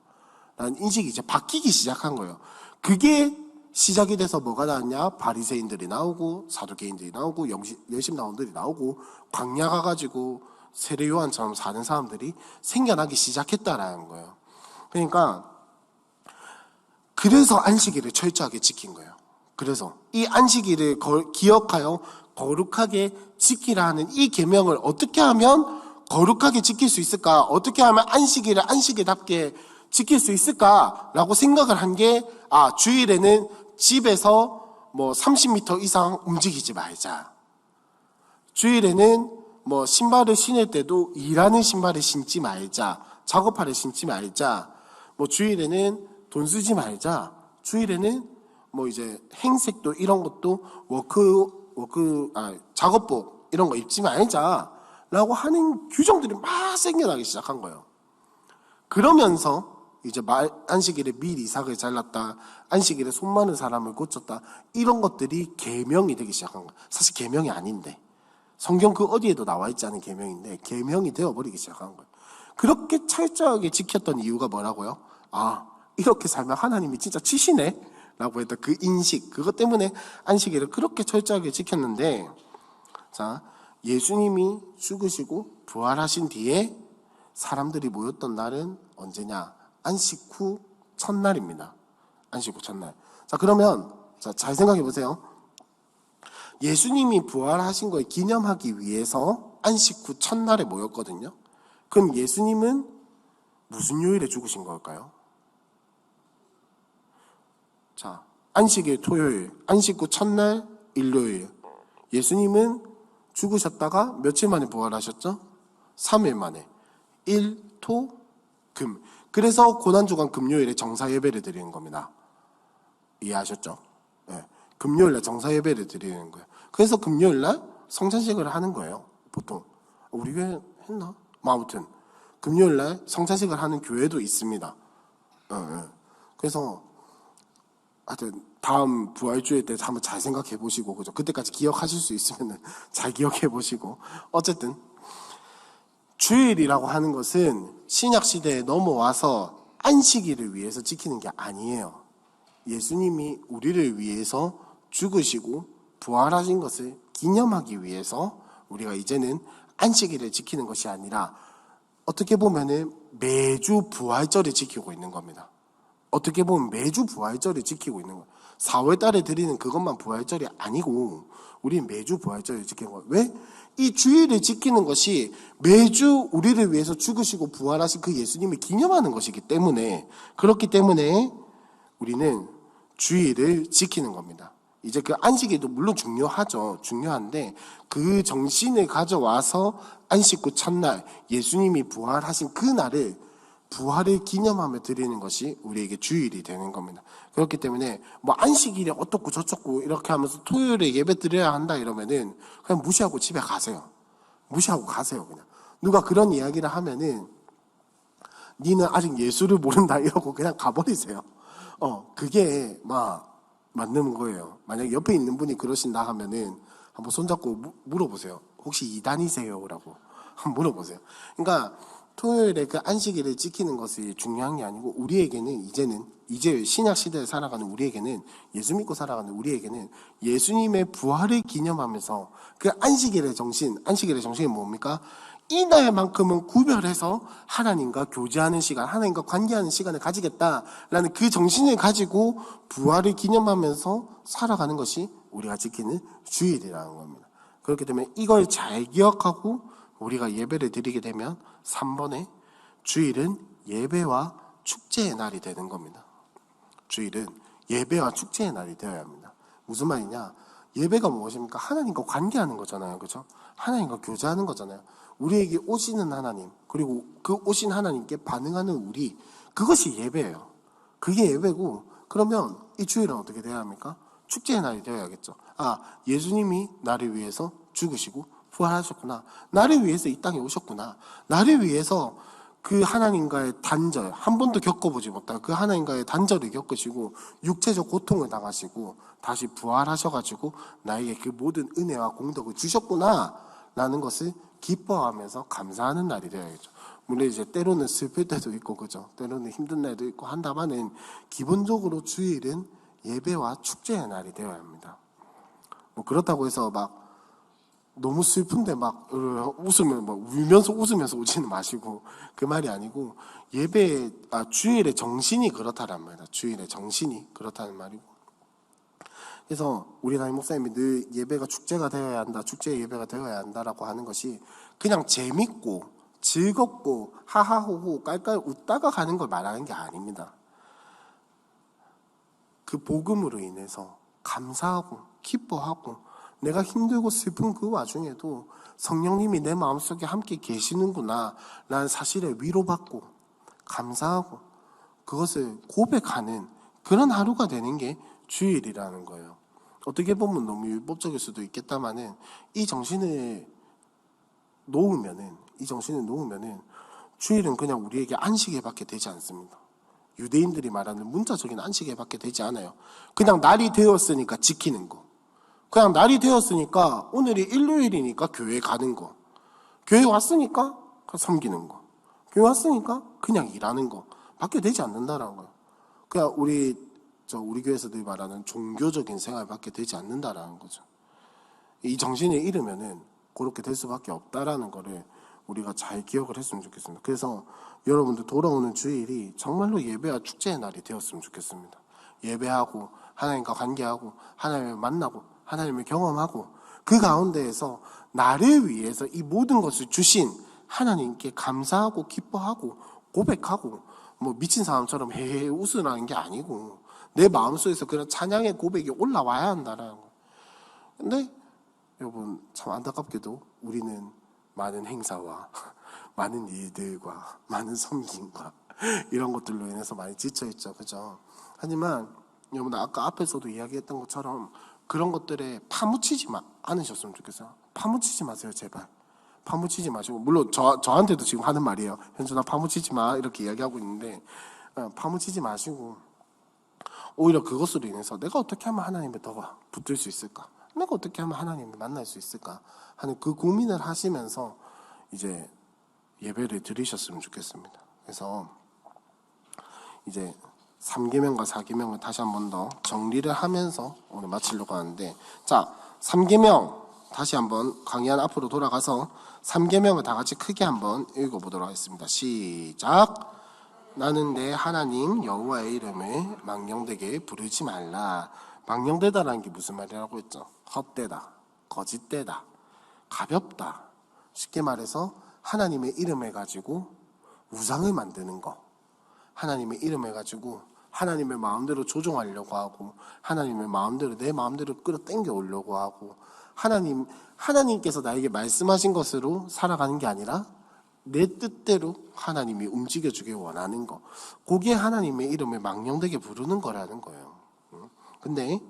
라는 인식이 이제 바뀌기 시작한 거예요. 그게 시작이 돼서 뭐가 나왔냐? 바리새인들이 나오고 사두개인들이 나오고 열심당원들이 나오고 광야 가가지고 세례 요한처럼 사는 사람들이 생겨나기 시작했다라는 거예요. 그러니까 그래서 안식일을 철저하게 지킨 거예요. 그래서 이 안식일을 기억하여 거룩하게 지키라 하는 이 계명을 어떻게 하면 거룩하게 지킬 수 있을까? 어떻게 하면 안식일을 안식일답게 지킬 수 있을까라고 생각을 한 게, 주일에는 집에서 뭐 30m 이상 움직이지 말자. 주일에는 뭐 신발을 신을 때도 일하는 신발을 신지 말자. 작업화를 신지 말자. 뭐 주일에는 돈 쓰지 말자. 주일에는 뭐 이제 행색도 이런 것도 작업복 이런 거 입지 말자라고 하는 규정들이 막 생겨나기 시작한 거예요. 그러면서 이제 안식일에 밀 이삭을 잘랐다, 안식일에 손 많은 사람을 고쳤다, 이런 것들이 계명이 되기 시작한 거예요. 사실 계명이 아닌데, 성경 그 어디에도 나와 있지 않은 계명인데 계명이 되어버리기 시작한 거예요. 그렇게 철저하게 지켰던 이유가 뭐라고요? 아, 이렇게 살면 하나님이 진짜 치시네? 라고 했던 그 인식, 그것 때문에 안식일을 그렇게 철저하게 지켰는데, 자, 예수님이 죽으시고 부활하신 뒤에 사람들이 모였던 날은 언제냐? 안식 후 첫날입니다. 안식 후 첫날. 자, 그러면 잘 생각해 보세요. 예수님이 부활하신 걸 기념하기 위해서 안식 후 첫날에 모였거든요. 그럼 예수님은 무슨 요일에 죽으신 걸까요? 자, 안식일 토요일, 안식 후 첫날 일요일. 예수님은 죽으셨다가 며칠 만에 부활하셨죠? 3일 만에. 일, 토, 금. 그래서 고난주간 금요일에 정사 예배를 드리는 겁니다. 이해하셨죠? 네. 금요일날 정사 예배를 드리는 거예요. 그래서 금요일날 성찬식을 하는 거예요. 보통. 우리 교회 했나? 아무튼 금요일날 성찬식을 하는 교회도 있습니다. 그래서 하여튼 다음 부활주일 때 한번 잘 생각해 보시고, 그죠? 그때까지 기억하실 수 있으면 잘 기억해 보시고. 어쨌든 주일이라고 하는 것은 신약 시대에 넘어와서 안식일을 위해서 지키는 게 아니에요. 예수님이 우리를 위해서 죽으시고 부활하신 것을 기념하기 위해서 우리가 이제는 안식일을 지키는 것이 아니라 어떻게 보면은 매주 부활절을 지키고 있는 겁니다. 어떻게 보면 매주 부활절을 지키고 있는 거예요. 4월 달에 드리는 그것만 부활절이 아니고 우리는 매주 부활절을 지키는 거예요. 왜? 이 주일을 지키는 것이 매주 우리를 위해서 죽으시고 부활하신 그 예수님을 기념하는 것이기 때문에, 그렇기 때문에 우리는 주일을 지키는 겁니다. 이제 그 안식일도 물론 중요하죠. 중요한데 그 정신을 가져와서 안식 후 첫날 예수님이 부활하신 그 날을 부활을 기념하며 드리는 것이 우리에게 주일이 되는 겁니다. 그렇기 때문에 뭐 안식일이 어떻고 저쩌고 이렇게 하면서 토요일에 예배 드려야 한다 이러면은 그냥 무시하고 집에 가세요. 무시하고 가세요. 그냥 누가 그런 이야기를 하면은 니는 아직 예수를 모른다 이러고 그냥 가버리세요. 그게 맞는 거예요. 만약 옆에 있는 분이 그러신다 하면은 한번 손잡고 물어보세요. 혹시 이단이세요? 라고 한번 물어보세요. 그러니까 토요일에 그 안식일을 지키는 것이 중요한 게 아니고 우리에게는 이제 신약 시대에 살아가는 우리에게는, 예수 믿고 살아가는 우리에게는 예수님의 부활을 기념하면서 그 안식일의 정신이 뭡니까? 이날만큼은 구별해서 하나님과 교제하는 시간, 하나님과 관계하는 시간을 가지겠다라는 그 정신을 가지고 부활을 기념하면서 살아가는 것이 우리가 지키는 주일이라는 겁니다. 그렇기 때문에 이걸 잘 기억하고 우리가 예배를 드리게 되면 3번에 주일은 예배와 축제의 날이 되는 겁니다. 주일은 예배와 축제의 날이 되어야 합니다. 무슨 말이냐? 예배가 무엇입니까? 하나님과 관계하는 거잖아요. 그렇죠? 하나님과 교제하는 거잖아요. 우리에게 오시는 하나님, 그리고 그 오신 하나님께 반응하는 우리, 그것이 예배예요. 그게 예배고, 그러면 이 주일은 어떻게 돼야 합니까? 축제의 날이 되어야겠죠. 예수님이 나를 위해서 죽으시고 부활하셨구나. 나를 위해서 이 땅에 오셨구나. 나를 위해서 그 하나님과의 단절, 한 번도 겪어보지 못한 그 하나님과의 단절을 겪으시고 육체적 고통을 당하시고 다시 부활하셔가지고 나에게 그 모든 은혜와 공덕을 주셨구나 라는 것을 기뻐하면서 감사하는 날이 되어야겠죠. 물론 이제 때로는 슬플 때도 있고, 그죠? 때로는 힘든 날도 있고 한다마는 기본적으로 주일은 예배와 축제의 날이 되어야 합니다. 그렇다고 해서 너무 슬픈데 울면서 웃으면서 오지는 마시고, 그 말이 아니고 주일의 정신이 그렇다란 말이다. 주일의 정신이 그렇다는 말이고. 그래서 우리 담임 목사님이 늘 예배가 축제가 되어야 한다, 축제의 예배가 되어야 한다라고 하는 것이 그냥 재밌고 즐겁고 하하호호 깔깔 웃다가 가는 걸 말하는 게 아닙니다. 그 복음으로 인해서 감사하고 기뻐하고 내가 힘들고 슬픈 그 와중에도 성령님이 내 마음속에 함께 계시는구나 라는 사실에 위로받고 감사하고 그것을 고백하는 그런 하루가 되는 게 주일이라는 거예요. 어떻게 보면 너무 율법적일 수도 있겠다마는 이 정신을 놓으면은 주일은 그냥 우리에게 안식일밖에 되지 않습니다. 유대인들이 말하는 문자적인 안식일밖에 되지 않아요. 그냥 날이 되었으니까 지키는 거. 그냥 날이 되었으니까 오늘이 일요일이니까 교회 가는 거. 교회 왔으니까 섬기는 거. 교회 왔으니까 그냥 일하는 거 밖에 되지 않는다라는 거예요. 그냥 우리 교회에서도 말하는 종교적인 생활밖에 되지 않는다라는 거죠. 이 정신에 잃으면은 그렇게 될 수밖에 없다라는 거를 우리가 잘 기억을 했으면 좋겠습니다. 그래서 여러분들 돌아오는 주일이 정말로 예배와 축제의 날이 되었으면 좋겠습니다. 예배하고 하나님과 관계하고 하나님을 만나고 하나님을 경험하고 그 가운데에서 나를 위해서 이 모든 것을 주신 하나님께 감사하고 기뻐하고 고백하고 뭐 미친 사람처럼 헤헤 웃으라는 게 아니고 내 마음속에서 그런 찬양의 고백이 올라와야 한다라는 거예요. 근데 여러분 참 안타깝게도 우리는 많은 행사와 많은 일들과 많은 섬김과 이런 것들로 인해서 많이 지쳐있죠. 그죠? 하지만 여러분 아까 앞에서도 이야기했던 것처럼 그런 것들에 파묻히지 않으셨으면 좋겠어요. 파묻히지 마세요, 제발. 파묻히지 마시고, 물론 저한테도 지금 하는 말이에요. 현준아 파묻히지 마 이렇게 이야기하고 있는데 파묻히지 마시고 오히려 그것으로 인해서 내가 어떻게 하면 하나님을 더 붙들 수 있을까? 내가 어떻게 하면 하나님을 만날 수 있을까? 하는 그 고민을 하시면서 이제 예배를 드리셨으면 좋겠습니다. 그래서 이제 3계명과 4계명을 다시 한 번 더 정리를 하면서 오늘 마치려고 하는데, 자, 3계명 다시 한번 강의 앞으로 돌아가서 3계명을 다 같이 크게 한번 읽어보도록 하겠습니다. 시작. 나는 내 하나님 여호와의 이름을 망령되게 부르지 말라. 망령되다라는 게 무슨 말이라고 했죠? 헛되다, 거짓되다, 가볍다. 쉽게 말해서 하나님의 이름을 가지고 우상을 만드는 거, 하나님의 이름을 가지고 하나님의 마음대로 조종하려고 하고 하나님의 마음대로 내 마음대로 끌어당겨 오려고 하고 하나님께서 나에게 말씀하신 것으로 살아가는 게 아니라 내 뜻대로 하나님이 움직여주길 원하는 거, 그게 하나님의 이름을 망령되게 부르는 거라는 거예요. 근데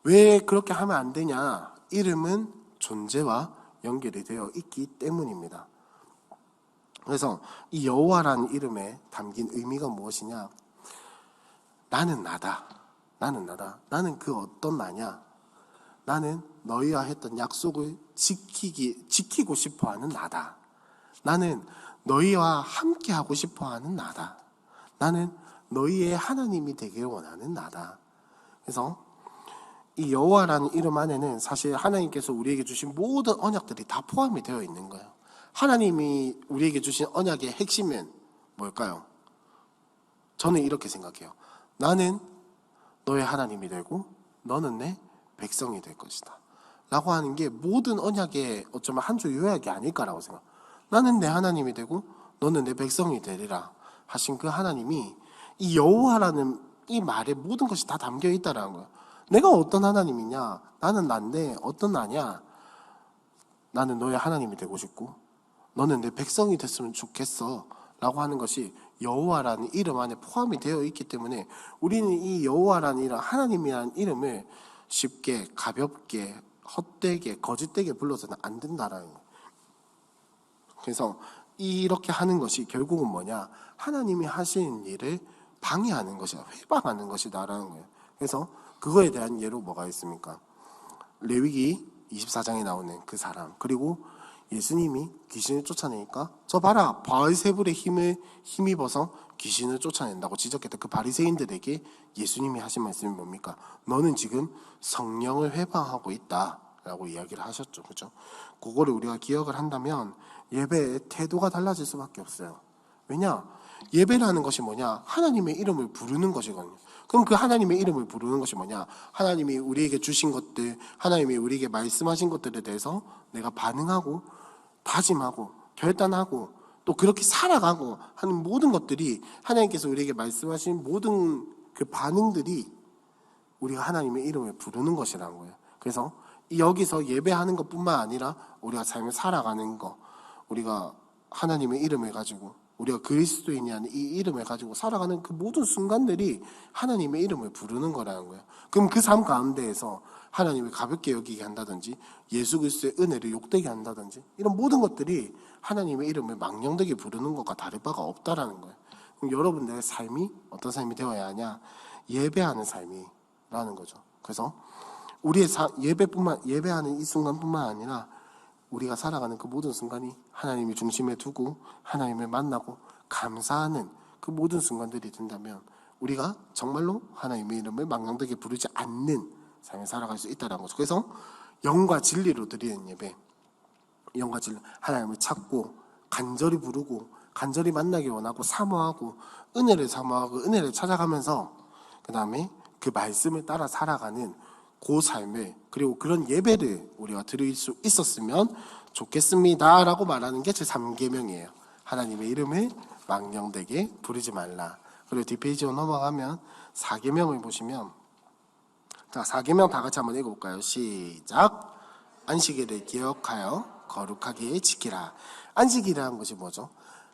왜 그렇게 하면 안 되냐? 이름은 존재와 연결이 되어 있기 때문입니다. 그래서 이 여호와라는 이름에 담긴 의미가 무엇이냐? 나는 나다. 나는 나다. 나는 그 어떤 나냐? 나는 너희와 했던 약속을 지키고 싶어하는 나다. 나는 너희와 함께 하고 싶어하는 나다. 나는 너희의 하나님이 되길 원하는 나다. 그래서 이 여호와라는 이름 안에는 사실 하나님께서 우리에게 주신 모든 언약들이 다 포함이 되어 있는 거예요. 하나님이 우리에게 주신 언약의 핵심은 뭘까요? 저는 이렇게 생각해요. 나는 너의 하나님이 되고 너는 내 백성이 될 것이다 라고 하는 게 모든 언약의 어쩌면 한 줄 요약이 아닐까라고 생각해요. 나는 내 하나님이 되고 너는 내 백성이 되리라 하신 그 하나님이 이 여호와라는 이 말에 모든 것이 다 담겨 있다라는 거예요. 내가 어떤 하나님이냐? 나는 난데 어떤 나냐? 나는 너의 하나님이 되고 싶고 너는 내 백성이 됐으면 좋겠어 라고 하는 것이 여호와라는 이름 안에 포함이 되어 있기 때문에 우리는 이 여호와라는 이름, 하나님이라는 이름을 쉽게 가볍게 헛되게 거짓되게 불러서는 안 된다라는 거예요. 그래서 이렇게 하는 것이 결국은 뭐냐? 하나님이 하시는 일을 방해하는 것이다, 회방하는 것이다라는 거예요. 그래서 그거에 대한 예로 뭐가 있습니까? 레위기 24장에 나오는 그 사람, 그리고 예수님이 귀신을 쫓아내니까 저 봐라, 바알세불의 힘입어서 귀신을 쫓아낸다고 지적했던 그 바리새인들에게 예수님이 하신 말씀이 뭡니까? 너는 지금 성령을 회방하고 있다라고 이야기를 하셨죠. 그죠? 그거를 우리가 기억을 한다면 예배의 태도가 달라질 수밖에 없어요. 왜냐? 예배라는 것이 뭐냐? 하나님의 이름을 부르는 것이거든요. 그럼 그 하나님의 이름을 부르는 것이 뭐냐? 하나님이 우리에게 주신 것들, 하나님이 우리에게 말씀하신 것들에 대해서 내가 반응하고 다짐하고 결단하고 또 그렇게 살아가고 하는 모든 것들이, 하나님께서 우리에게 말씀하신 모든 그 반응들이 우리가 하나님의 이름을 부르는 것이라는 거예요. 그래서 여기서 예배하는 것뿐만 아니라 우리가 삶을 살아가는 것, 우리가 하나님의 이름을 가지고, 우리가 그리스도인이라는 이 이름을 가지고 살아가는 그 모든 순간들이 하나님의 이름을 부르는 거라는 거예요. 그럼 그 삶 가운데에서 하나님을 가볍게 여기게 한다든지 예수 그리스도의 은혜를 욕되게 한다든지 이런 모든 것들이 하나님의 이름을 망령되게 부르는 것과 다를 바가 없다라는 거예요. 그럼 여러분들의 삶이 어떤 삶이 되어야 하냐? 예배하는 삶이라는 거죠. 그래서 우리의 예배하는 이 순간뿐만 아니라 우리가 살아가는 그 모든 순간이 하나님이 중심에 두고 하나님을 만나고 감사하는 그 모든 순간들이 된다면 우리가 정말로 하나님의 이름을 망령되게 부르지 않는 삶을 살아갈 수 있다는 거죠. 그래서 영과 진리로 드리는 예배, 영과 진리, 하나님을 찾고 간절히 부르고 간절히 만나기 원하고 사모하고 은혜를 사모하고 은혜를 찾아가면서 그 다음에 그 말씀을 따라 살아가는 그 삶을, 그리고 그런 예배를 우리가 드릴 수 있었으면 좋겠습니다 라고 말하는 게 제 3계명이에요. 하나님의 이름을 망령되게 부르지 말라. 그리고 뒷페이지로 넘어가면 4계명을 보시면, 자, 4계명 다 같이 한번 읽어볼까요? 시작. 안식일을 기억하여 거룩하게 지키라. 안식일이라는 것이 뭐죠?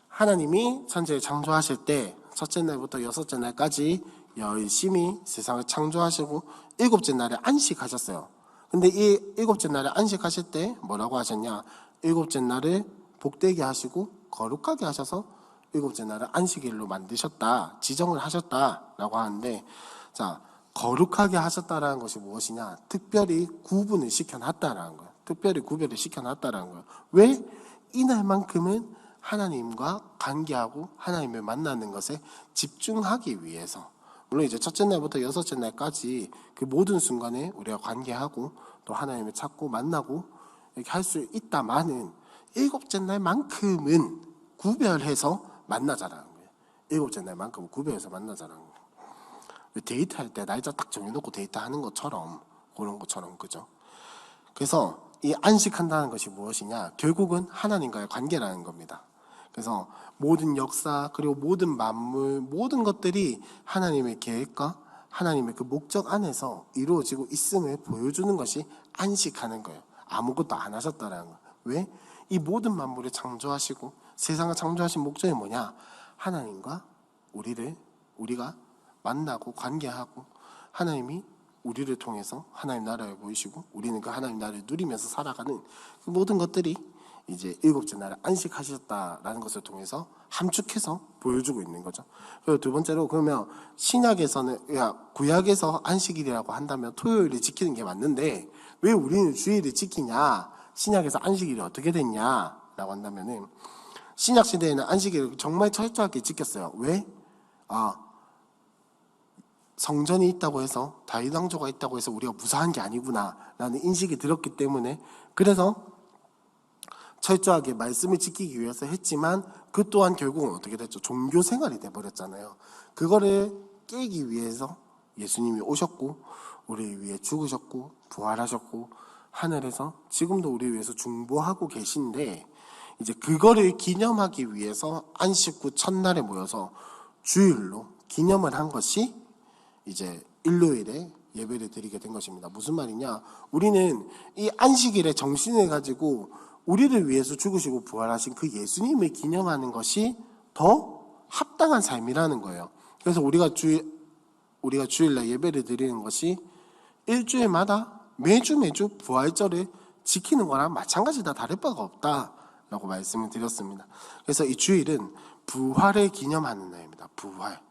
하나님이 천지를 창조하실 때 첫째 날부터 여섯째 날까지 열심히 세상을 창조하시고 일곱째 날에 안식하셨어요. 근데 이 일곱째 날에 안식하실 때 뭐라고 하셨냐? 일곱째 날을 복되게 하시고 거룩하게 하셔서 일곱째 날을 안식일로 만드셨다, 지정을 하셨다라고 하는데, 자, 거룩하게 하셨다라는 것이 무엇이냐? 특별히 구분을 시켜놨다라는 거예요. 특별히 구별을 시켜놨다라는 거예요. 왜? 이날만큼은 하나님과 관계하고 하나님을 만나는 것에 집중하기 위해서. 물론 이제 첫째 날부터 여섯째 날까지 그 모든 순간에 우리가 관계하고 또 하나님을 찾고 만나고 이렇게 할 수 있다마는 일곱째 날만큼은 구별해서 만나자라는 거예요. 일곱째 날만큼은 구별해서 만나자라는 거예요. 데이트할 때 날짜 딱 정해놓고 데이트하는 것처럼, 그런 것처럼, 그죠? 그래서 이 안식한다는 것이 무엇이냐? 결국은 하나님과의 관계라는 겁니다. 그래서 모든 역사, 그리고 모든 만물, 모든 것들이 하나님의 계획과 하나님의 그 목적 안에서 이루어지고 있음을 보여주는 것이 안식하는 거예요. 아무것도 안 하셨다라는 거예요. 왜? 이 모든 만물을 창조하시고 세상을 창조하신 목적이 뭐냐? 하나님과 우리가 만나고 관계하고 하나님이 우리를 통해서 하나님 나라를 보이시고 우리는 그 하나님 나라를 누리면서 살아가는 그 모든 것들이 이제 일곱째 날에 안식하셨다라는 것을 통해서 함축해서 보여주고 있는 거죠. 그리고 두 번째로, 그러면 구약에서 안식일이라고 한다면 토요일을 지키는 게 맞는데 왜 우리는 주일을 지키냐? 신약에서 안식일이 어떻게 됐냐라고 한다면은, 신약 시대에는 안식일을 정말 철저하게 지켰어요. 왜? 성전이 있다고 해서, 다윗 왕조가 있다고 해서 우리가 무사한 게 아니구나라는 인식이 들었기 때문에, 그래서 철저하게 말씀을 지키기 위해서 했지만 그 또한 결국은 어떻게 됐죠? 종교 생활이 돼버렸잖아요. 그거를 깨기 위해서 예수님이 오셨고 우리 위해 죽으셨고 부활하셨고 하늘에서 지금도 우리 위해서 중보하고 계신데, 이제 그거를 기념하기 위해서 안식 후 첫날에 모여서 주일로 기념을 한 것이 이제 일요일에 예배를 드리게 된 것입니다. 무슨 말이냐? 우리는 이 안식일의 정신을 가지고 우리를 위해서 죽으시고 부활하신 그 예수님을 기념하는 것이 더 합당한 삶이라는 거예요. 그래서 우리가 주일날 예배를 드리는 것이 일주일마다 매주 부활절을 지키는 거랑 마찬가지다, 다를 바가 없다라고 말씀을 드렸습니다. 그래서 이 주일은 부활을 기념하는 날입니다. 부활.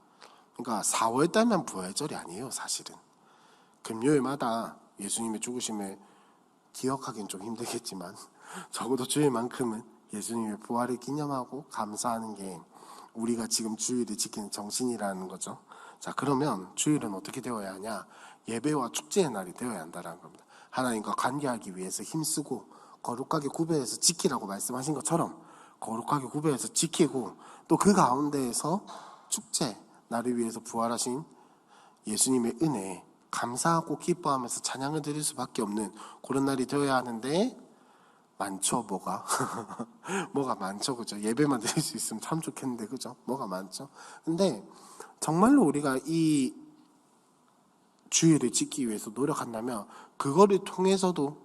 그러니까 4월달만 부활절이 아니에요, 사실은. 금요일마다 예수님의 죽으심을 기억하기는 좀 힘들겠지만 적어도 주일만큼은 예수님의 부활을 기념하고 감사하는 게 우리가 지금 주일을 지키는 정신이라는 거죠. 자, 그러면 주일은 어떻게 되어야 하냐? 예배와 축제의 날이 되어야 한다는 겁니다. 하나님과 관계하기 위해서 힘쓰고 거룩하게 구별해서 지키라고 말씀하신 것처럼 거룩하게 구별해서 지키고, 또 그 가운데에서 축제, 나를 위해서 부활하신 예수님의 은혜에 감사하고 기뻐하면서 찬양을 드릴 수밖에 없는 그런 날이 되어야 하는데, 많죠, 뭐가? 뭐가 많죠, 그죠? 예배만 드릴 수 있으면 참 좋겠는데, 그죠? 뭐가 많죠? 근데 정말로 우리가 이 주일을 지키기 위해서 노력한다면 그거를 통해서도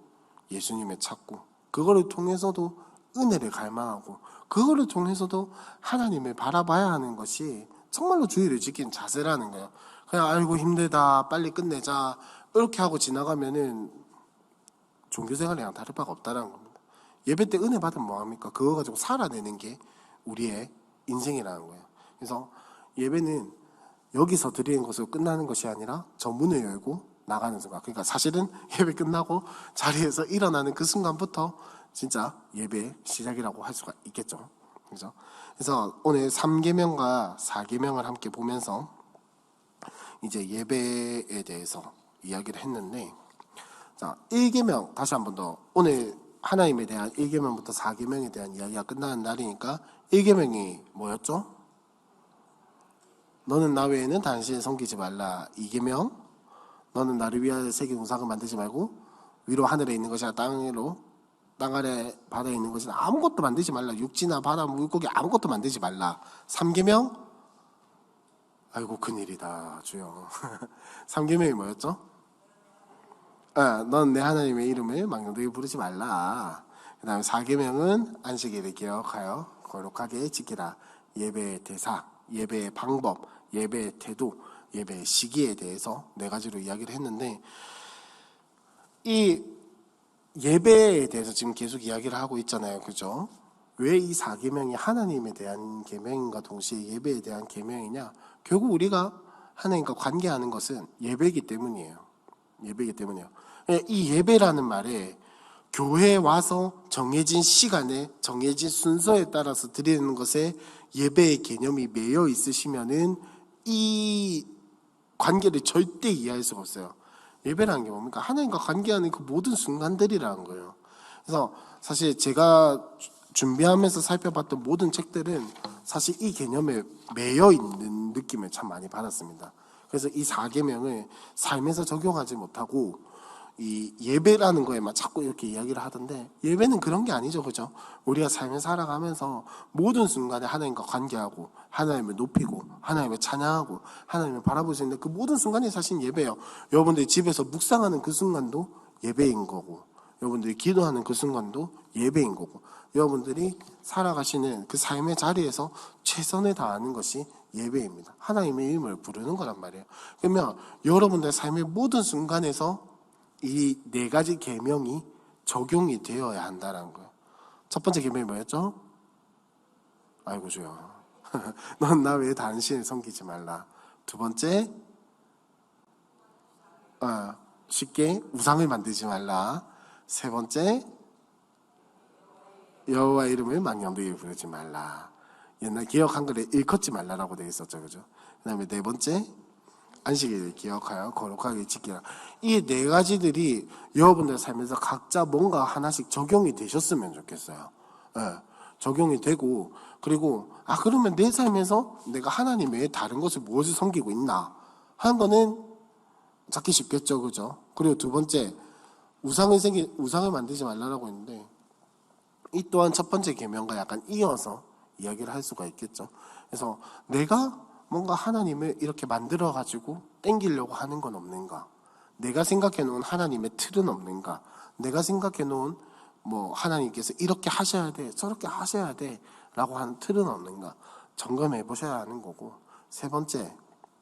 예수님을 찾고, 그거를 통해서도 은혜를 갈망하고, 그거를 통해서도 하나님을 바라봐야 하는 것이 정말로 주일을 지키는 자세라는 거예요. 그냥 아이고 힘들다, 빨리 끝내자, 이렇게 하고 지나가면은 종교생활이랑 다를 바가 없다는 겁니다. 예배 때 은혜 받으면 뭐합니까? 그거 가지고 살아내는 게 우리의 인생이라는 거예요. 그래서 예배는 여기서 드리는 것으로 끝나는 것이 아니라 저 문을 열고 나가는 순간, 그러니까 사실은 예배 끝나고 자리에서 일어나는 그 순간부터 진짜 예배의 시작이라고 할 수가 있겠죠. 그죠? 그래서 오늘 3계명과 4계명을 함께 보면서 이제 예배에 대해서 이야기를 했는데, 자, 1계명 다시 한 번 더, 오늘 하나님에 대한 1계명부터 4계명에 대한 이야기가 끝나는 날이니까 1계명이 뭐였죠? 너는 나 외에는 당신을 섬기지 말라. 2계명, 너는 나를 위하여 새긴 우상을 만들지 말고 위로 하늘에 있는 것이나 땅 아래 바다에 있는 것이나 아무것도 만들지 말라. 육지나 바다 물고기 아무것도 만들지 말라. 3계명, 아이고 큰일이다 주여. 3계명이 뭐였죠? 넌 내 하나님의 이름을 망령되게 부르지 말라. 그 다음에 4계명은 안식일을 기억하여 거룩하게 지키라. 예배의 대사, 예배의 방법, 예배의 태도, 예배의 시기에 대해서 4가지로 이야기를 했는데, 이 예배에 대해서 지금 계속 이야기를 하고 있잖아요. 그죠? 왜 이 4계명이 하나님에 대한 계명인가 동시에 예배에 대한 계명이냐? 결국 우리가 하나님과 관계하는 것은 예배이기 때문이에요. 예배이기 때문이에요. 이 예배라는 말에 교회에 와서 정해진 시간에 정해진 순서에 따라서 드리는 것에 예배의 개념이 매여 있으시면은 이 관계를 절대 이해할 수가 없어요. 예배라는 게 뭡니까? 하나님과 관계하는 그 모든 순간들이라는 거예요. 그래서 사실 제가 준비하면서 살펴봤던 모든 책들은 사실 이 개념에 매여 있는 느낌을 참 많이 받았습니다. 그래서 이 4계명을 삶에서 적용하지 못하고 이 예배라는 거에만 자꾸 이렇게 이야기를 하던데, 예배는 그런 게 아니죠. 그죠? 우리가 삶을 살아가면서 모든 순간에 하나님과 관계하고 하나님을 높이고 하나님을 찬양하고 하나님을 바라볼 수 있는 그 모든 순간이 사실 예배예요. 여러분들이 집에서 묵상하는 그 순간도 예배인 거고, 여러분들이 기도하는 그 순간도 예배인 거고, 여러분들이 살아가시는 그 삶의 자리에서 최선을 다하는 것이 예배입니다. 하나님의 이름을 부르는 거란 말이에요. 그러면 여러분들의 삶의 모든 순간에서 이 4가지 계명이 적용이 되어야 한다는 거예요. 첫 번째 계명이 뭐였죠? 아이고 주여. 넌 나 외에 당신을 섬기지 말라. 두 번째, 쉽게 우상을 만들지 말라. 세 번째, 여호와 이름을 망령되게 부르지 말라. 옛날 기억 한글에 일컫지 말라라고 되어 있었죠. 그죠? 그 다음에 4번째, 안식일을 기억하여 거룩하게 지키라. 이 4가지들이 여러분들 삶에서 각자 뭔가 하나씩 적용이 되셨으면 좋겠어요. 적용이 되고, 그리고 그러면 내 삶에서 내가 하나님 외에 다른 것을 무엇을 섬기고 있나 하는 거는 찾기 쉽겠죠. 그죠? 그리고 두 번째, 우상을 만들지 말라라고 했는데, 이 또한 첫 번째 계명과 약간 이어서 이야기를 할 수가 있겠죠. 그래서 내가 뭔가 하나님을 이렇게 만들어가지고 땡기려고 하는 건 없는가? 내가 생각해 놓은 하나님의 틀은 없는가? 내가 생각해 놓은 하나님께서 이렇게 하셔야 돼, 저렇게 하셔야 돼 라고 하는 틀은 없는가? 점검해 보셔야 하는 거고, 세 번째,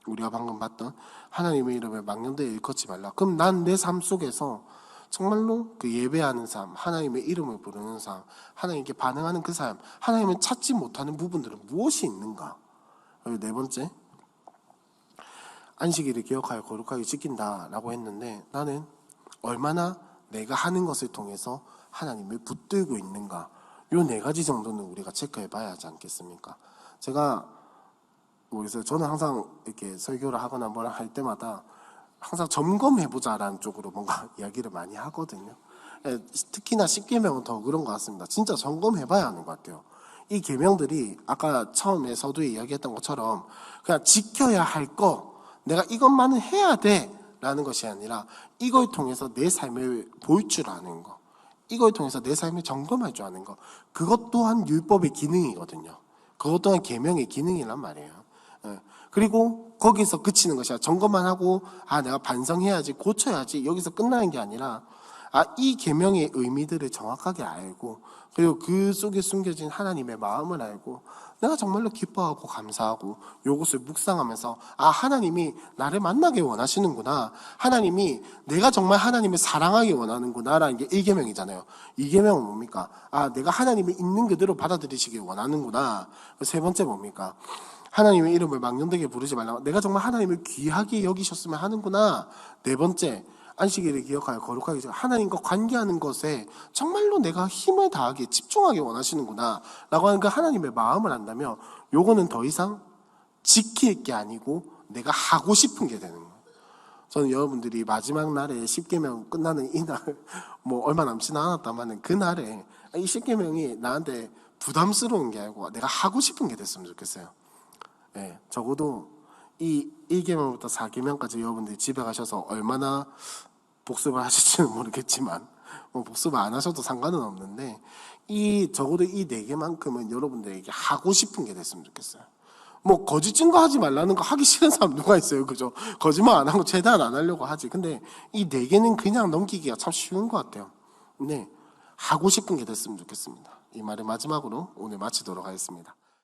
우리가 방금 봤던 하나님의 이름을 망령되게 일컫지 말라. 그럼 난 내 삶 속에서 정말로 그 예배하는 삶, 하나님의 이름을 부르는 삶, 하나님께 반응하는 그 삶, 하나님을 찾지 못하는 부분들은 무엇이 있는가? 그리고 4번째, 안식일을 기억하여 거룩하게 지킨다라고 했는데, 나는 얼마나 내가 하는 것을 통해서 하나님을 붙들고 있는가, 요 4가지 정도는 우리가 체크해 봐야 하지 않겠습니까? 제가 그래서 저는 항상 이렇게 설교를 하거나 뭐라 할 때마다 항상 점검해보자라는 쪽으로 뭔가 이야기를 많이 하거든요. 특히나 10계명은 더 그런 것 같습니다. 진짜 점검해봐야 하는 것 같아요. 이 계명들이 아까 처음에 서두에 이야기했던 것처럼 그냥 지켜야 할 거, 내가 이것만은 해야 돼 라는 것이 아니라 이걸 통해서 내 삶을 볼 줄 아는 거, 이걸 통해서 내 삶을 점검할 줄 아는 거, 그것 또한 율법의 기능이거든요. 그것 또한 계명의 기능이란 말이에요. 그리고 거기서 그치는 것이 아니라 점검만 하고 내가 반성해야지, 고쳐야지, 여기서 끝나는 게 아니라 이 계명의 의미들을 정확하게 알고, 그리고 그 속에 숨겨진 하나님의 마음을 알고 내가 정말로 기뻐하고 감사하고 이것을 묵상하면서 하나님이 나를 만나게 원하시는구나, 하나님이 내가 정말 하나님을 사랑하게 원하는구나 라는 게 1계명이잖아요. 2계명은 뭡니까? 내가 하나님을 있는 그대로 받아들이시길 원하는구나. 세 번째 뭡니까? 하나님의 이름을 망령되게 부르지 말라. 내가 정말 하나님을 귀하게 여기셨으면 하는구나. 4번째, 안식일을 기억하여 거룩하게 하나님과 관계하는 것에 정말로 내가 힘을 다하게 집중하게 원하시는구나 라고 하는 그 하나님의 마음을 안다면 요거는 더 이상 지킬 게 아니고 내가 하고 싶은 게 되는 거예요. 저는 여러분들이 마지막 날에 10계명 끝나는 이날 뭐 얼마 남지 않았다마는 그 날에 이 10계명이 나한테 부담스러운 게 아니고 내가 하고 싶은 게 됐으면 좋겠어요. 예, 적어도 이 1계명부터 4계명까지 여러분들이 집에 가셔서 얼마나 복습을 하실지는 모르겠지만 뭐 복습을 안 하셔도 상관은 없는데 적어도 이 4개만큼은 여러분들에게 하고 싶은 게 됐으면 좋겠어요. 뭐 거짓 증거하지 말라는 거 하기 싫은 사람 누가 있어요, 그죠? 거짓말 안 하고 최대한 안 하려고 하지. 근데 이 4개는 그냥 넘기기가 참 쉬운 것 같아요. 근데 하고 싶은 게 됐으면 좋겠습니다. 이 말을 마지막으로 오늘 마치도록 하겠습니다.